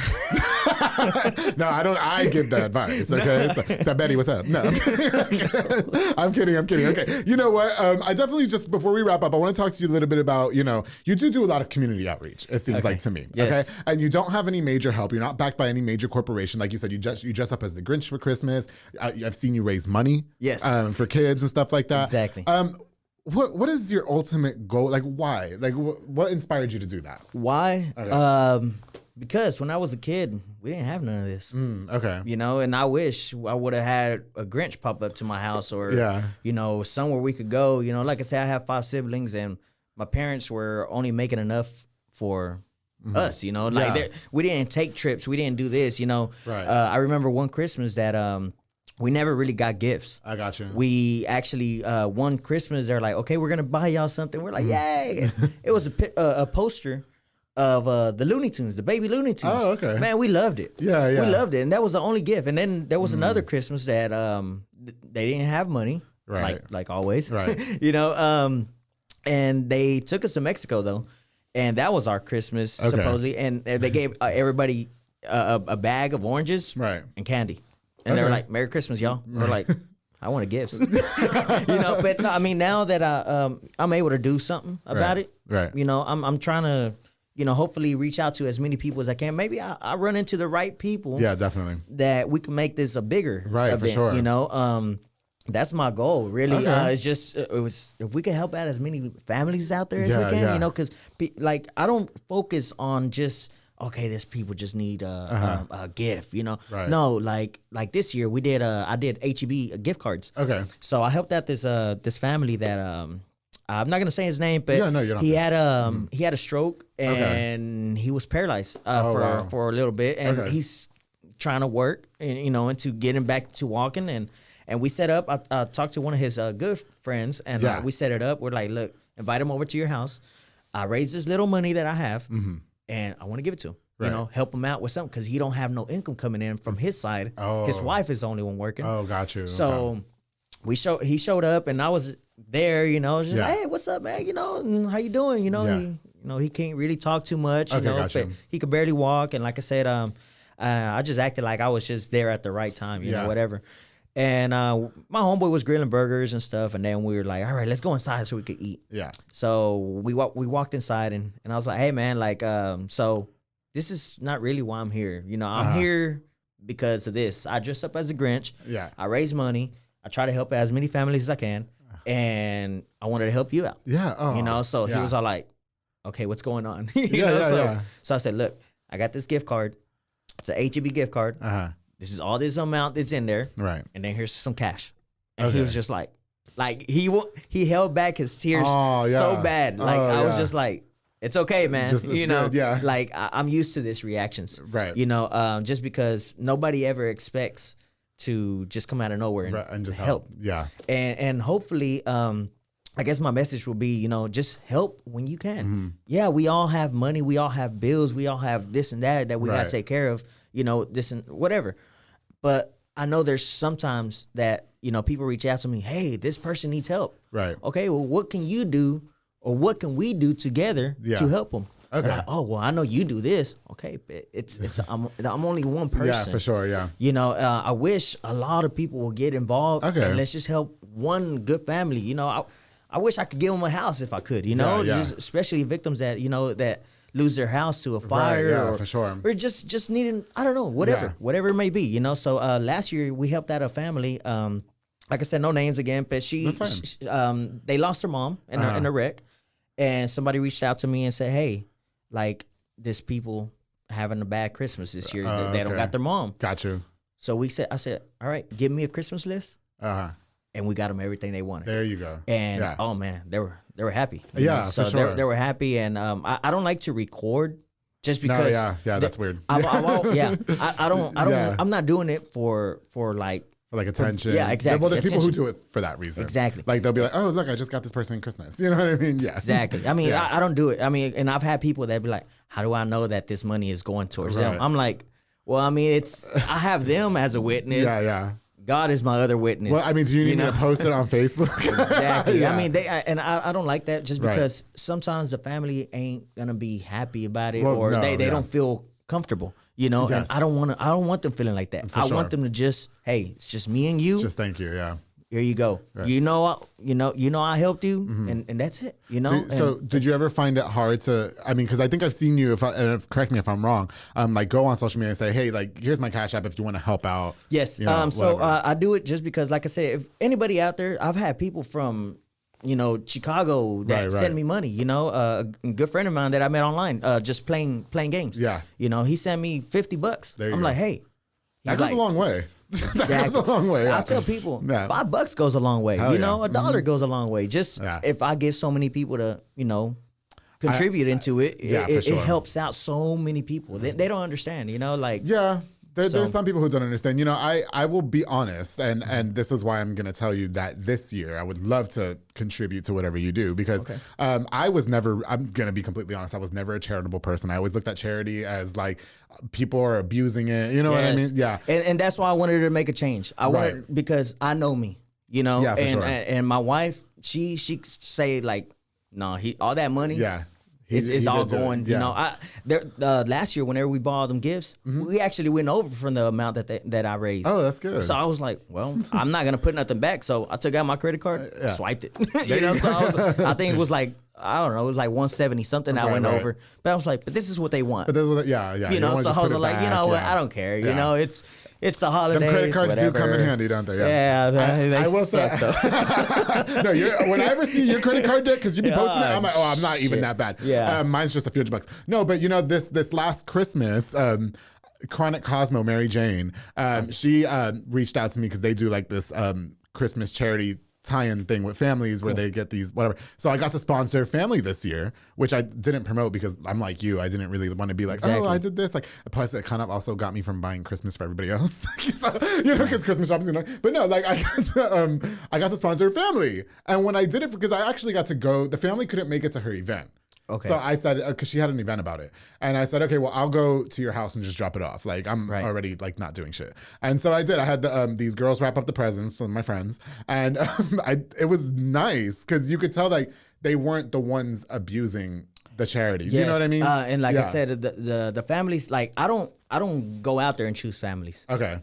Speaker 3: No, I don't. I give that advice. Okay. So Betty, what's up? No, I'm kidding. Okay. You know what? I definitely just before we wrap up, I want to talk to you a little bit about, you know, you do a lot of community outreach. It seems like to me.
Speaker 4: Yes.
Speaker 3: Okay. And you don't have any major help. You're not backed by any major corporation. Like you said, you dress up as the Grinch for Christmas. I've seen you raise money.
Speaker 4: Yes.
Speaker 3: For kids and stuff like that.
Speaker 4: Exactly.
Speaker 3: What is your ultimate goal? Like why? Like what inspired you to do that?
Speaker 4: Why? Okay. Because when I was a kid, we didn't have none of this.
Speaker 3: Okay.
Speaker 4: You know, and I wish I would have had a Grinch pop up to my house or, you know, somewhere we could go. You know, like I said, I have 5 siblings and my parents were only making enough for us, you know. Like we didn't take trips. We didn't do this, you know.
Speaker 3: Right.
Speaker 4: I remember one Christmas that we never really got gifts.
Speaker 3: I got you.
Speaker 4: We actually, one Christmas, they're like, okay, we're going to buy y'all something. We're like, yay. It was a poster of the Looney Tunes, the baby Looney Tunes.
Speaker 3: Oh, okay.
Speaker 4: Man, we loved it.
Speaker 3: Yeah.
Speaker 4: We loved it. And that was the only gift. And then there was another Christmas that they didn't have money.
Speaker 3: Right.
Speaker 4: Like always.
Speaker 3: Right.
Speaker 4: You know, and they took us to Mexico, though. And that was our Christmas, supposedly. And they gave everybody a bag of oranges and candy. And they were like, Merry Christmas, y'all. We're like, I want gifts. You know, but no, I mean, now that I'm able to do something about it, you know, I'm trying to, you know, hopefully reach out to as many people as I can. Maybe I run into the right people.
Speaker 3: Yeah, definitely.
Speaker 4: That we can make this a bigger event,
Speaker 3: for sure.
Speaker 4: You know, that's my goal, really. It's just if we can help out as many families out there as we can, you know, because like I don't focus on just this people just need a gift, you know.
Speaker 3: Right.
Speaker 4: No, like this year we did I did HEB gift cards.
Speaker 3: Okay.
Speaker 4: So I helped out this family that I'm not gonna say his name, but he had a stroke and he was paralyzed for a little bit, and he's trying to work and you know into getting back to walking and we set up. I talked to one of his good friends and we set it up. We're like, look, invite him over to your house. I raised this little money that I have and I want to give it to him. You know, help him out with something because he don't have no income coming in from his side. His wife is the only one working.
Speaker 3: Oh, got you.
Speaker 4: So he showed up and I was there, you know, just like, hey, what's up, man? You know, how you doing? You know, he can't really talk too much, you know, but he could barely walk. And like I said, I just acted like I was just there at the right time, you know, whatever. And my homeboy was grilling burgers and stuff, and then we were like, all right, let's go inside so we could eat. Yeah. So we walked inside, and I was like, hey, man, like, so this is not really why I'm here. You know, I'm here because of this. I dress up as a Grinch. Yeah. I raise money. I try to help as many families as I can. and I wanted to help you out.
Speaker 3: Yeah. Oh,
Speaker 4: you know, so he was all like, okay, what's going on? So I said, look, I got this gift card. It's an H-E-B gift card. This is all this amount that's in there.
Speaker 3: Right.
Speaker 4: And then here's some cash. And he was just like he held back his tears so bad. Like I was just like, it's okay, man. You know, like I'm used to this reactions.
Speaker 3: Right.
Speaker 4: You know, just because nobody ever expects to just come out of nowhere and just help.
Speaker 3: Yeah.
Speaker 4: And hopefully, I guess my message will be, you know, just help when you can.
Speaker 3: Mm-hmm.
Speaker 4: Yeah, we all have money. We all have bills. We all have this and that we got to take care of, you know, this and whatever. But I know there's sometimes that, you know, people reach out to me, hey, this person needs help.
Speaker 3: Right.
Speaker 4: Okay, well, what can you do or what can we do together to help them?
Speaker 3: Okay.
Speaker 4: Like, oh, well, I know you do this. Okay, I'm only one person.
Speaker 3: Yeah, for sure, yeah.
Speaker 4: You know, I wish a lot of people will get involved. Okay. And let's just help one good family. You know, I wish I could give them a house if I could, you know, just especially victims that, you know, that lose their house to a fire
Speaker 3: for sure.
Speaker 4: Or just needing, I don't know, whatever it may be, you know. So last year we helped out a family, like I said, no names again, but she they lost their mom in a wreck, and somebody reached out to me and said, hey, like this people having a bad Christmas this year. They don't got their mom.
Speaker 3: Got you.
Speaker 4: So I said, all right, give me a Christmas list. And we got them everything they wanted.
Speaker 3: There you go.
Speaker 4: And oh man, they were happy.
Speaker 3: Yeah,
Speaker 4: so
Speaker 3: for sure.
Speaker 4: they were happy, and I don't like to record just because.
Speaker 3: No, yeah, that's weird.
Speaker 4: I don't. I'm not doing it for like.
Speaker 3: For like attention.
Speaker 4: Yeah, exactly.
Speaker 3: Well, there's people who do it for that reason.
Speaker 4: Exactly.
Speaker 3: Like they'll be like, oh, look, I just got this person Christmas. You know what I mean? Yeah.
Speaker 4: Exactly. I mean, I don't do it. I mean, and I've had people that be like, how do I know that this money is going towards them? I'm like, well, I mean, I have them as a witness.
Speaker 3: Yeah.
Speaker 4: God is my other witness.
Speaker 3: Well, I mean, do you need me to post it on Facebook?
Speaker 4: Exactly. I mean, I don't like that just because sometimes the family ain't gonna be happy about it, or they don't feel comfortable, you know. And I don't want them feeling like that. I want them to just, hey, it's just me and you.
Speaker 3: Just thank you, yeah.
Speaker 4: Here you go. Right. You know, I helped you, and that's it. You know.
Speaker 3: Did you ever find it hard to? I mean, because I think I've seen you. Correct me if I'm wrong. Like go on social media and say, hey, like here's my Cash App if you want to help out.
Speaker 4: Yes.
Speaker 3: You know,
Speaker 4: I do it just because, like I said, if anybody out there, I've had people from, you know, Chicago that send me money. You know, a good friend of mine that I met online, just playing games.
Speaker 3: Yeah.
Speaker 4: You know, he sent me $50. I'm like, hey.
Speaker 3: That goes a long way.
Speaker 4: Exactly.
Speaker 3: That goes a long way. Yeah.
Speaker 4: I tell people, $5 goes a long way. Hell you know, $1 goes a long way. Just if I get so many people to, you know, contribute into it, it helps out so many people. They don't understand, you know, like.
Speaker 3: Yeah. There's some people who don't understand. You know, I will be honest, and this is why I'm going to tell you that this year I would love to contribute to whatever you do, because I was never, I'm going to be completely honest, I was never a charitable person. I always looked at charity as like people are abusing it. You know what I mean? Yeah.
Speaker 4: And that's why I wanted to make a change. I wanted, because I know me, you know, and my wife, she say like, no, all that money. Yeah. It's all going, you know. Last year, whenever we bought them gifts, we actually went over from the amount that I raised.
Speaker 3: Oh, that's good.
Speaker 4: So I was like, well, I'm not gonna put nothing back. So I took out my credit card, swiped it. You know, so I think it was like, I don't know, it was like 170 something. I went over, but I was like, but this is what they want.
Speaker 3: But this is what, you
Speaker 4: know. So I was like, you know what, I don't care. You know, it's the holidays.
Speaker 3: Them credit cards do come in handy, don't they?
Speaker 4: Yeah, they
Speaker 3: I will
Speaker 4: suck though.
Speaker 3: No, when I ever see your credit card debt, because you be posting it, I'm like, oh, I'm not even that bad.
Speaker 4: Yeah,
Speaker 3: mine's just a few $100. No, but you know, this last Christmas, Chronic Cosmo, Mary Jane, she reached out to me because they do like this Christmas charity tie-in thing with families where they get these whatever. So I got to sponsor family this year, which I didn't promote because I'm like you. I didn't really want to be like, oh, I did this. Like, plus it kind of also got me from buying Christmas for everybody else. So, you know, because Christmas shopping. But no, like I got to sponsor family, and when I did it, because I actually got to go, the family couldn't make it to her event. Okay. So I said, because she had an event about it. And I said, okay, well, I'll go to your house and just drop it off. Like, I'm already, like, not doing shit. And so I did. I had these girls wrap up the presents from my friends. And it was nice because you could tell, like, they weren't the ones abusing the charity. Yes. Do you know what I mean?
Speaker 4: And like I said, the families, like, I don't go out there and choose families.
Speaker 3: Okay.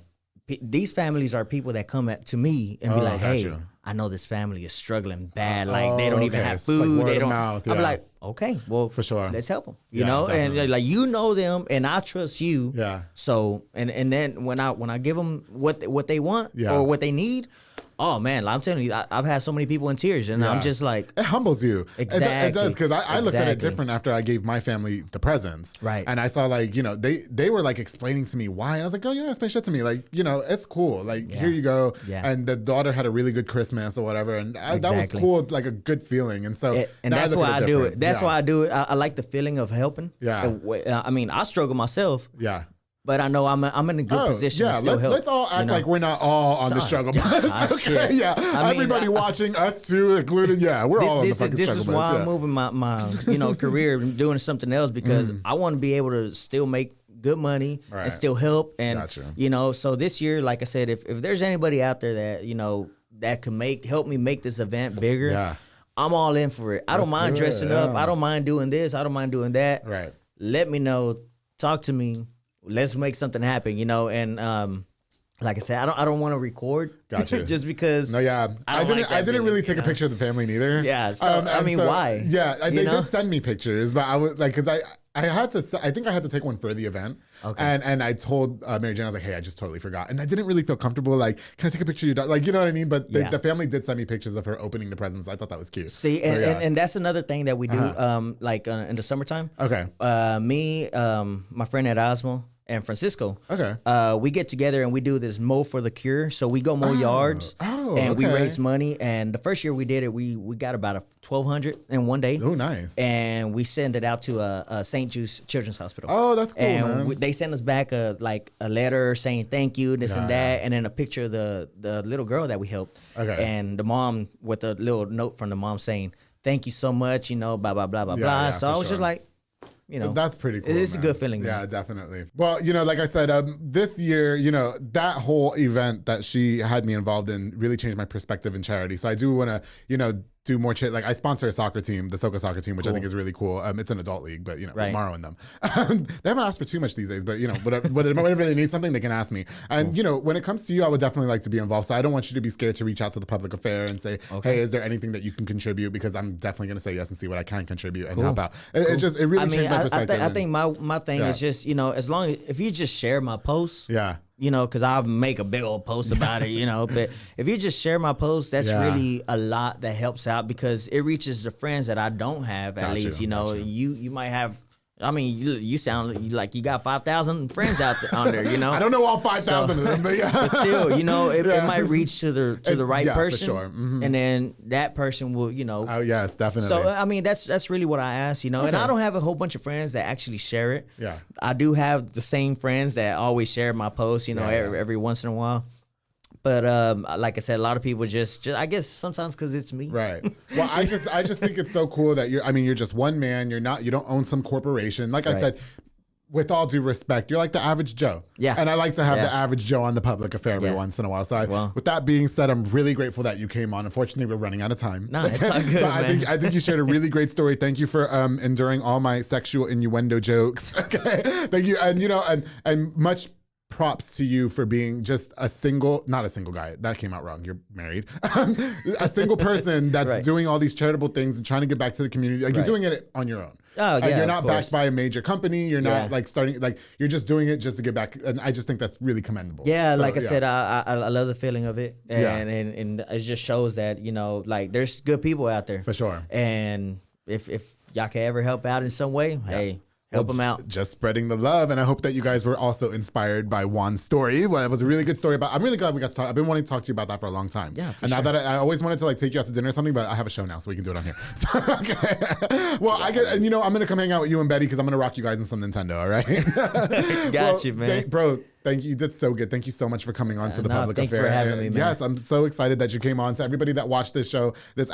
Speaker 4: These families are people that come to me and be like, hey, I know this family is struggling bad. Like, they don't even have food.
Speaker 3: Like
Speaker 4: they don't.
Speaker 3: Mouth,
Speaker 4: I'm like, okay, well,
Speaker 3: for sure,
Speaker 4: let's help them. You know, definitely. And like, you know them, and I trust you.
Speaker 3: Yeah.
Speaker 4: So and then when I give them what they want or what they need, Oh man, I'm telling you, I've had so many people in tears, and I'm just like,
Speaker 3: it humbles you.
Speaker 4: Exactly.
Speaker 3: It does, because I looked at it different after I gave my family the presents.
Speaker 4: Right.
Speaker 3: And I saw like, they were like explaining to me why, and I was like, girl, you don't explain shit to me. Like, it's cool. Like, here you go.
Speaker 4: Yeah.
Speaker 3: And the daughter had a really good Christmas or whatever, and that was cool, like a good feeling. And so
Speaker 4: that's why I do it. That's why I do it. I like the feeling of helping.
Speaker 3: Yeah.
Speaker 4: I mean, I struggle myself.
Speaker 3: Yeah.
Speaker 4: But I know I'm in a good position to still help.
Speaker 3: Let's all act like we're not all on the struggle bus. Okay, yeah. Everybody watching, us too included. Yeah, we're all on the fucking struggle bus.
Speaker 4: This is why I'm moving my career and doing something else, because I want to be able to still make good money and still help. And so this year, like I said, if there's anybody out there that that can help me make this event bigger, I'm all in for it. I don't mind dressing up. I don't mind doing this. I don't mind doing that.
Speaker 3: Right.
Speaker 4: Let me know. Talk to me. Let's make something happen, and like I said, I don't want to record.
Speaker 3: Gotcha.
Speaker 4: Just because.
Speaker 3: No, yeah. I didn't really take a picture of the family neither.
Speaker 4: Yeah. So why?
Speaker 3: Yeah, they did send me pictures, but I was like, because I think I had to take one for the event. Okay. And I told Mary Jane, I was like, hey, I just totally forgot. And I didn't really feel comfortable. Like, can I take a picture of your daughter? Like, you know what I mean? But the family did send me pictures of her opening the presents. I thought that was cute.
Speaker 4: See, and that's another thing that we do, in the summertime.
Speaker 3: Okay.
Speaker 4: Me, my friend at Osmo, and Francisco.
Speaker 3: Okay.
Speaker 4: We get together and we do this mow for the cure. So we go mow yards and we raise money. And the first year we did it, we got about $1,200 in one day.
Speaker 3: Oh, nice.
Speaker 4: And we send it out to a St. Jude's Children's Hospital.
Speaker 3: Oh, that's cool,
Speaker 4: and
Speaker 3: man.
Speaker 4: They send us back a letter saying thank you, this and that, and then a picture of the little girl that we helped.
Speaker 3: Okay.
Speaker 4: And the mom with a little note from the mom saying, thank you so much, blah, blah, blah, blah, blah. So I was just like,
Speaker 3: that's pretty cool.
Speaker 4: It's a good feeling.
Speaker 3: Yeah, definitely. Well, like I said, this year, that whole event that she had me involved in really changed my perspective in charity. So I do want to, do more like I sponsor a soccer team, the Soka soccer team, which I think is really cool. It's an adult league, but Maro and them. They haven't asked for too much these days, but whenever they need something, they can ask me. And when it comes to you, I would definitely like to be involved. So I don't want you to be scared to reach out to the public affair and say, hey, is there anything that you can contribute? Because I'm definitely going to say yes and see what I can contribute and help out. It really changed my perspective.
Speaker 4: I think my thing is just, as long as if you just share my posts.
Speaker 3: Yeah.
Speaker 4: Because I'll make a big old post about it, but if you just share my post, that's really a lot that helps out, because it reaches the friends that I don't have, at least, you might have, you sound like you got 5,000 friends out there on there,
Speaker 3: I don't know all 5,000 of them, but yeah.
Speaker 4: But still, it might reach to the right person.
Speaker 3: For sure. Mm-hmm.
Speaker 4: And then that person will,
Speaker 3: Oh, yes, definitely.
Speaker 4: So, that's really what I ask, and I don't have a whole bunch of friends that actually share it.
Speaker 3: Yeah.
Speaker 4: I do have the same friends that always share my posts, every once in a while. But like I said, a lot of people just I guess sometimes because it's me.
Speaker 3: Right. Well, I just think it's so cool that you're just one man. You don't own some corporation. Like I said, with all due respect, you're like the average Joe. Yeah. And I like to have the average Joe on the public affair every once in a while. So with that being said, I'm really grateful that you came on. Unfortunately, we're running out of time.
Speaker 4: No, it's all good, man.
Speaker 3: I think you shared a really great story. Thank you for enduring all my sexual innuendo jokes. Okay. Thank you. And and much props to you for being just not a single guy. That came out wrong. You're married. A single person that's doing all these charitable things and trying to get back to the community. Like you're doing it on your own.
Speaker 4: Oh, yeah,
Speaker 3: you're not backed by a major company. You're not like starting, like you're just doing it just to get back. And I just think that's really commendable.
Speaker 4: Yeah, so, like I said, I love the feeling of it. And it just shows that, like there's good people out there.
Speaker 3: For sure.
Speaker 4: And if y'all can ever help out in some way, hey, help them out.
Speaker 3: Just spreading the love. And I hope that you guys were also inspired by Juan's story. Well, it was a really good story. I'm really glad we got to talk. I've been wanting to talk to you about that for a long time.
Speaker 4: Yeah,
Speaker 3: and now that I always wanted to take you out to dinner or something, but I have a show now, so we can do it on here. So, okay. Well, I'm going to come hang out with you and Betty because I'm going to rock you guys in some Nintendo, all right?
Speaker 4: Got you, man.
Speaker 3: Bro, thank you. You did so good. Thank you so much for coming on to the public affair.
Speaker 4: Thank you for having me, man.
Speaker 3: Yes, I'm so excited that you came on. To everybody that watched this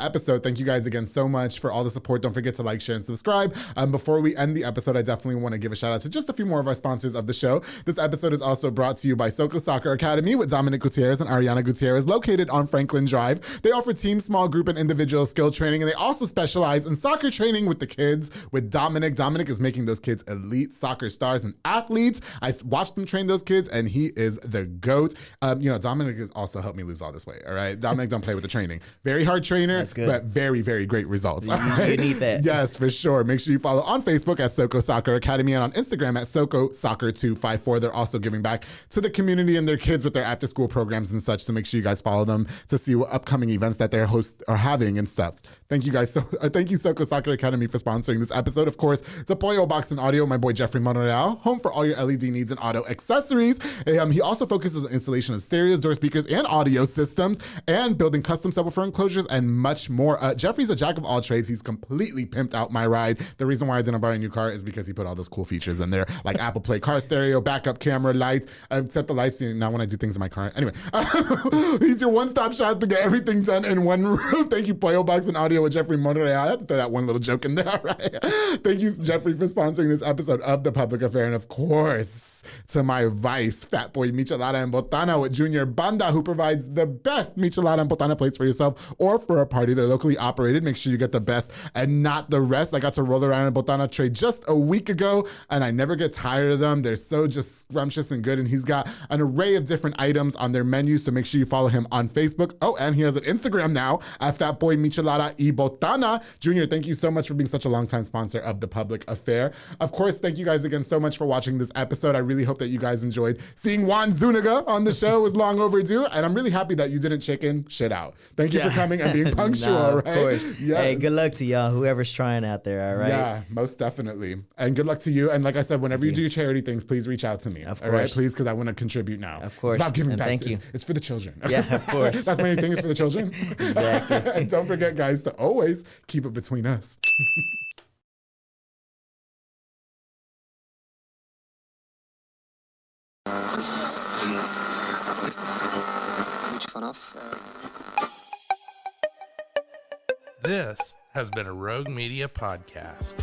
Speaker 3: episode, thank you guys again so much for all the support. Don't forget to like, share, and subscribe. Before we end the episode, I definitely want to give a shout out to just a few more of our sponsors of the show. This episode is also brought to you by Soka Soccer Academy with Dominic Gutierrez and Ariana Gutierrez, located on Franklin Drive. They offer team, small group, and individual skill training, and they also specialize in soccer training with the kids with Dominic. Dominic is making those kids elite soccer stars and athletes. I watched them train those kids. kids, and he is the GOAT. Dominic has also helped me lose all this weight, all right? Dominic don't play with the training. Very hard trainer, but very, very great results.
Speaker 4: You need that.
Speaker 3: Yes, for sure. Make sure you follow on Facebook at Soko Soccer Academy and on Instagram at Soko Soccer 254. They're also giving back to the community and their kids with their after-school programs and such, so make sure you guys follow them to see what upcoming events that they're having and stuff. Thank you guys. Thank you, Soko Soccer Academy, for sponsoring this episode. Of course, to Pollo Box and Audio, my boy Jeffrey Monreal, home for all your LED needs and auto accessories. He also focuses on installation of stereos, door speakers, and audio systems, and building custom subwoofer enclosures and much more. Jeffrey's a jack of all trades. He's completely pimped out my ride. The reason why I didn't buy a new car is because he put all those cool features in there, like Apple Play car stereo, backup camera, lights, set the lights now when I do things in my car. Anyway, he's your one-stop shop to get everything done in one room. Thank you, Pollo Box and Audio with Jeffrey Monreal. I had to throw that one little joke in there, right? Thank you, Jeffrey, for sponsoring this episode of The Public Affair. And of course, to my vice, Fat Boy Michelada and Botana with Junior Banda, who provides the best Michelada and Botana plates for yourself or for a party. They're locally operated. Make sure you get the best and not the rest. I got to roll around in Botana tray just a week ago, and I never get tired of them. They're so just scrumptious and good, and he's got an array of different items on their menu, so make sure you follow him on Facebook. Oh, and he has an Instagram now at Fat Boy Michelada y Botana. Junior, thank you so much for being such a longtime sponsor of The Public Affair. Of course, thank you guys again so much for watching this episode. I really hope that you guys enjoyed seeing Juan Zuniga on the show. It was long overdue, and I'm really happy that you didn't chicken shit out. Thank you for coming and being punctual, right? Of course.
Speaker 4: Yes. Hey, good luck to y'all, whoever's trying out there, all right?
Speaker 3: Yeah, most definitely. And good luck to you. And like I said, whenever you do your charity things, please reach out to me.
Speaker 4: Of course.
Speaker 3: All right, please, because I want to contribute now.
Speaker 4: Of course.
Speaker 3: It's about giving
Speaker 4: and
Speaker 3: back.
Speaker 4: Thank you.
Speaker 3: It's for the children.
Speaker 4: Yeah, of course.
Speaker 3: That's my main thing, is for the children.
Speaker 4: Exactly.
Speaker 3: And don't forget, guys, to always keep it between us.
Speaker 5: This has been a Rogue Media podcast.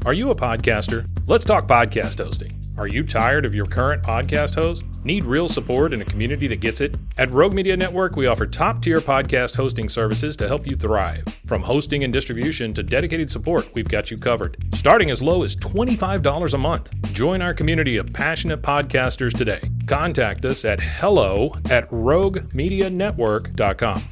Speaker 2: Are you a podcaster? Let's talk podcast hosting. Are you tired of your current podcast host? Need real support and a community that gets it? At Rogue Media Network, we offer top-tier podcast hosting services to help you thrive. From hosting and distribution to dedicated support, we've got you covered. Starting as low as $25 a month. Join our community of passionate podcasters today. Contact us at hello@roguemedianetwork.com.